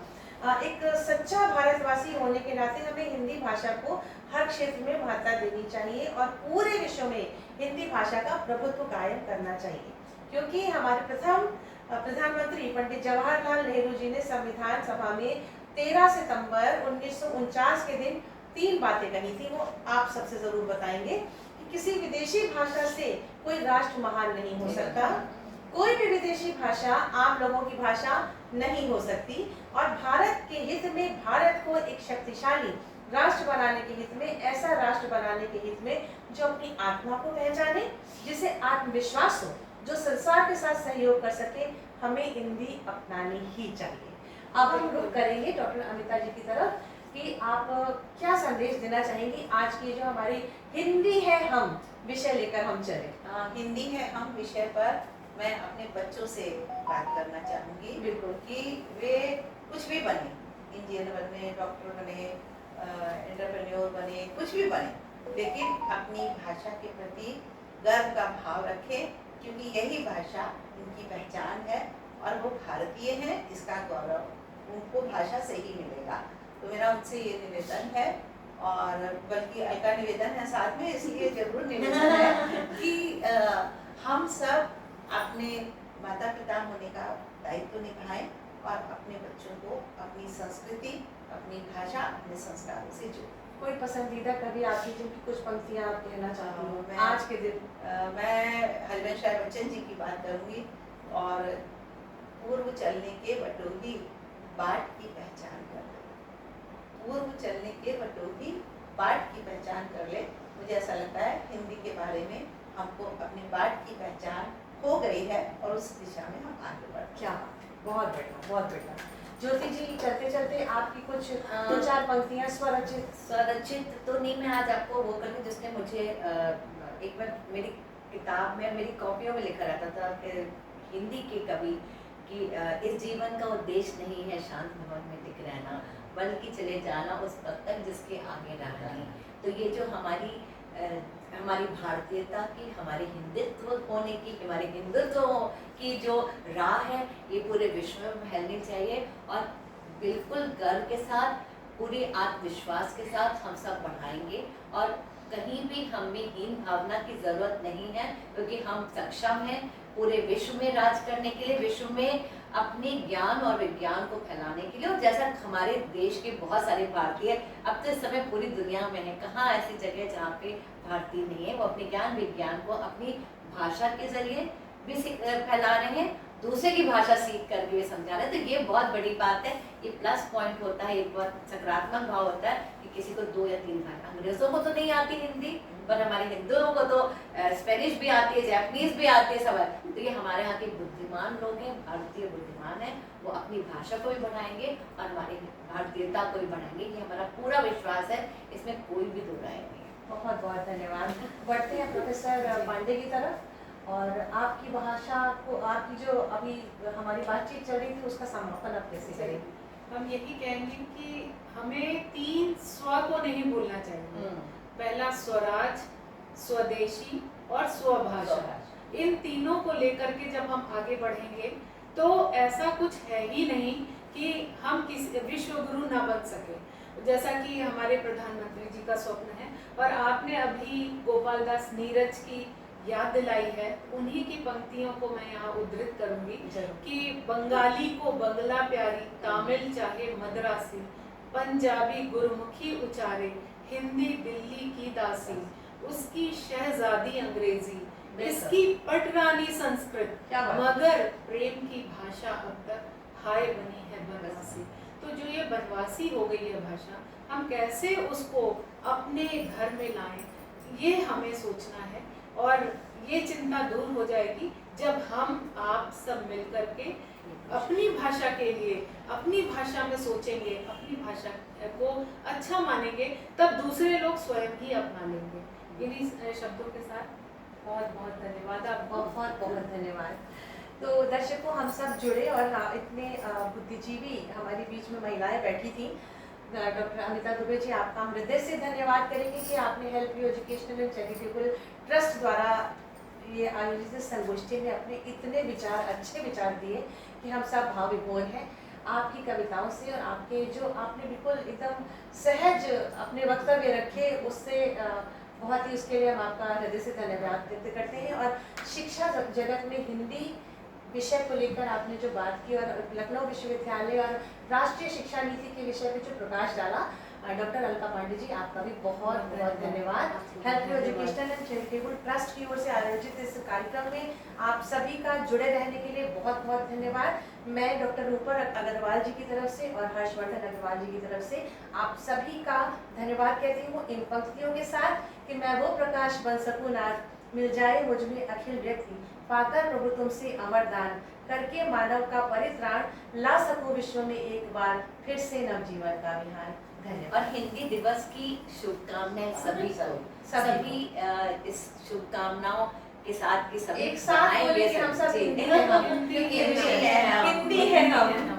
B: एक सच्चा भारतवासी होने के नाते हमें हिंदी भाषा को हर क्षेत्र में महत्ता देनी चाहिए और पूरे विश्व में हिंदी भाषा का प्रभुत्व कायम करना चाहिए, क्योंकि हमारे प्रथम प्रधानमंत्री पंडित जवाहरलाल नेहरू जी ने संविधान सभा में 13 सितंबर 1949 के दिन 3 बातें कही थी। वो आप सबसे जरूर बताएंगे कि किसी विदेशी भाषा से कोई राष्ट्र महान नहीं हो सकता, कोई भी विदेशी भाषा आप लोगों की भाषा नहीं हो सकती, और भारत के हित में, भारत को एक शक्तिशाली राष्ट्र बनाने के हित में, ऐसा राष्ट्र बनाने के हित में जो अपनी आत्मा को पहचाने, जिसे आत्मविश्वास हो, जो संसार के साथ सहयोग कर सके, हमें हिंदी अपनानी ही चाहिए। अब हम रुख करेंगे डॉक्टर अमिता जी की तरफ कि आप क्या संदेश देना चाहेंगी आज की जो हमारी हिंदी है हम विषय लेकर हम चले।
D: हिंदी है हम विषय पर मैं अपने बच्चों से बात करना चाहूँगी।
B: बिल्कुल।
D: कि वे कुछ भी बने, इंजीनियर बने, डॉक्टर बने, एंटरप्रेन्योर बने, कुछ भी बने, लेकिन अपनी भाषा के प्रति गर्व का भाव रखें, क्योंकि यही भाषा उनकी पहचान है और वो भारतीय हैं, इसका गौरव उनको भाषा से ही मिलेगा। तो मेरा उनसे ये निवेदन है, और बल्कि अलका निवेदन है साथ में, इसलिए जरूर निवेदन है कि हम सब अपने माता पिता होने का दायित्व निभाएं और अपने बच्चों को अपनी संस्कृति, अपनी भाषा, अपने संस्कारों से जोड़ें।
B: कोई पसंदीदा कवि आपकी जिनकी कुछ पंक्तियां आप कहना चाहती हो
D: मैं
B: आज के दिन?
D: मैं हरिवंश राय बच्चन जी की बात करूंगी। और पूर्व चलने के बटोही बाट की पहचान कर ले, पूर्व चलने के बटोही बाट की पहचान कर ले। मुझे ऐसा लगता है हिंदी के बारे में हमको अपनी बाट की पहचान हो गई है और उस दिशा में हम आगे बढ़।
B: क्या बहुत बढ़िया, बहुत बढ़िया। ज्योति जी, चलते चलते आपकी कुछ 2-4 पंक्तियां
E: स्वरचित तो नहीं, मैं आज आपको वो करूँ जिसने मुझे एक बार मेरी किताब में, मेरी कॉपियों में लिखा रहता था कि हिंदी के कवि कि इस जीवन का उद्देश्य नहीं है शांत भवन में टिक रहना, बन के चले जाना उस पद तक जिसके आगे राह नहीं। तो ये जो हमारी भारतीयता की, हमारे हिंदुत्व होने की, हमारे हिंदुत्व की जो राह है, ये पूरे विश्व में फैलनी चाहिए। और बिल्कुल गर्व के साथ, पूरे आत्मविश्वास के साथ हम सब बढ़ाएंगे। और कहीं भी हमें हीन भावना की ज़रूरत नहीं है, क्योंकि हम सक्षम हैं पूरे विश्व में राज करने के लिए, विश्व में अपने ज्ञान और विज्ञान को फैलाने के लिए। और जैसा हमारे देश के बहुत सारे भारतीय अब तो इस समय पूरी दुनिया में है, कहाँ ऐसी जगह जहाँ पे भारतीय नहीं है, वो अपने ज्ञान विज्ञान को अपनी भाषा के जरिए भी फैला रहे हैं, दूसरे की भाषा सीख कर भी समझा रहे हैं। तो ये बहुत बड़ी बात है, ये प्लस पॉइंट होता है, एक बहुत सकारात्मक भाव होता है कि किसी को 2 या 3 भाषा, अंग्रेजों को तो नहीं आती हिंदी, पर हमारे हिंदुओं को तो स्पेनिश भी आती है, जापानीज भी आती है, सब है। तो ये हमारे यहाँ के बुद्धिमान लोग हैं, भारतीय बुद्धिमान हैं, वो अपनी भाषा को भी बढ़ाएंगे और हमारी भारतीयता को भी बढ़ाएंगे। ये हमारा पूरा विश्वास है, इसमें कोई भी दो राय नहीं है।
B: बहुत बहुत धन्यवाद। बढ़ते हैं प्रोफेसर पांडे की तरफ, और आपकी भाषा को, आपकी जो अभी हमारी बातचीत चल रही थी, उसका समापन आप कैसे करेंगे?
C: हम यही कहेंगे कि हमें 3 स्व को नहीं भूलना चाहिए। पहला स्वराज, स्वदेशी और स्वभाषा। इन तीनों को लेकर के जब हम आगे बढ़ेंगे तो ऐसा कुछ है ही नहीं कि हम किसी विश्व गुरु ना बन सके, जैसा कि हमारे प्रधानमंत्री जी का स्वप्न है। और आपने अभी गोपाल दास नीरज की याद दिलाई है, उन्हीं की पंक्तियों को मैं यहाँ उद्धृत करूंगी कि बंगाली को बंगला प्यारी, तमिल चाहे मद्रासी, पंजाबी गुरमुखी उचारे, हिंदी दिल्ली की दासी, उसकी शहजादी अंग्रेजी, इसकी पटरानी संस्कृत, मगर प्रेम की भाषा अब तक हाय बनी है बनवासी। तो जो ये बनवासी हो गई है भाषा, हम कैसे उसको अपने घर में लाएं, ये हमें सोचना है। और ये चिंता दूर हो जाएगी जब हम आप सब मिल करके अपनी भाषा के लिए, अपनी भाषा में सोचेंगे, अपनी भाषा को अच्छा मानेंगे, तब दूसरे लोग स्वयं ही अपना लेंगे। इन्हीं शब्दों के साथ बहुत बहुत धन्यवाद आपको।
B: बहुत बहुत धन्यवाद। तो दर्शकों, हम सब जुड़े और इतने बुद्धिजीवी हमारे बीच में महिलाएं बैठी थी। डॉक्टर अमिता दुबे जी, आपका हम हृदय से धन्यवाद करेंगे कि आपने help you educational and charitable trust द्वारा ये आयोजित संगोष्ठी में अपने इतने विचार, अच्छे विचार दिए कि हम सब भाव विभोर हैं आपकी कविताओं से। और आपके जो आपने बिल्कुल एकदम सहज अपने वक्तव्य रखे, उससे बहुत ही, उसके लिए हम आपका हृदय से धन्यवाद व्यक्त करते हैं। और शिक्षा जगत में हिंदी विषय को लेकर आपने जो बात की, और लखनऊ विश्वविद्यालय और राष्ट्रीय शिक्षा नीति के विषय पे जो प्रकाश डाला, डॉक्टर अलका पांडे जी, आपका भी बहुत बहुत धन्यवाद। Help you educational and charitable trust की ओर से आयोजित इस कार्यक्रम में आप सभी का जुड़े रहने के लिए बहुत बहुत धन्यवाद। मैं डॉक्टर रूपर अग्रवाल जी की तरफ से और हर्षवर्धन अग्रवाल जी की तरफ से आप सभी का धन्यवाद कहती हूँ इन पंक्तियों के साथ कि मैं वो प्रकाश बन सकूँ नाथ, मिल जाए मुझ में अखिल व्यक्ति, पाकर प्रभु तुमसे अमर दान, करके मानव का परित्राण, ला सकूं विश्व में एक बार फिर से नवजीवन का विहार। धन्यवाद।
E: और हिंदी दिवस की शुभकामनाएं सभी को, सभी इस शुभकामनाओं के साथ की सभी
B: एक साथ बोले कि हम सब हिंदी है,
E: हिंदी है हम।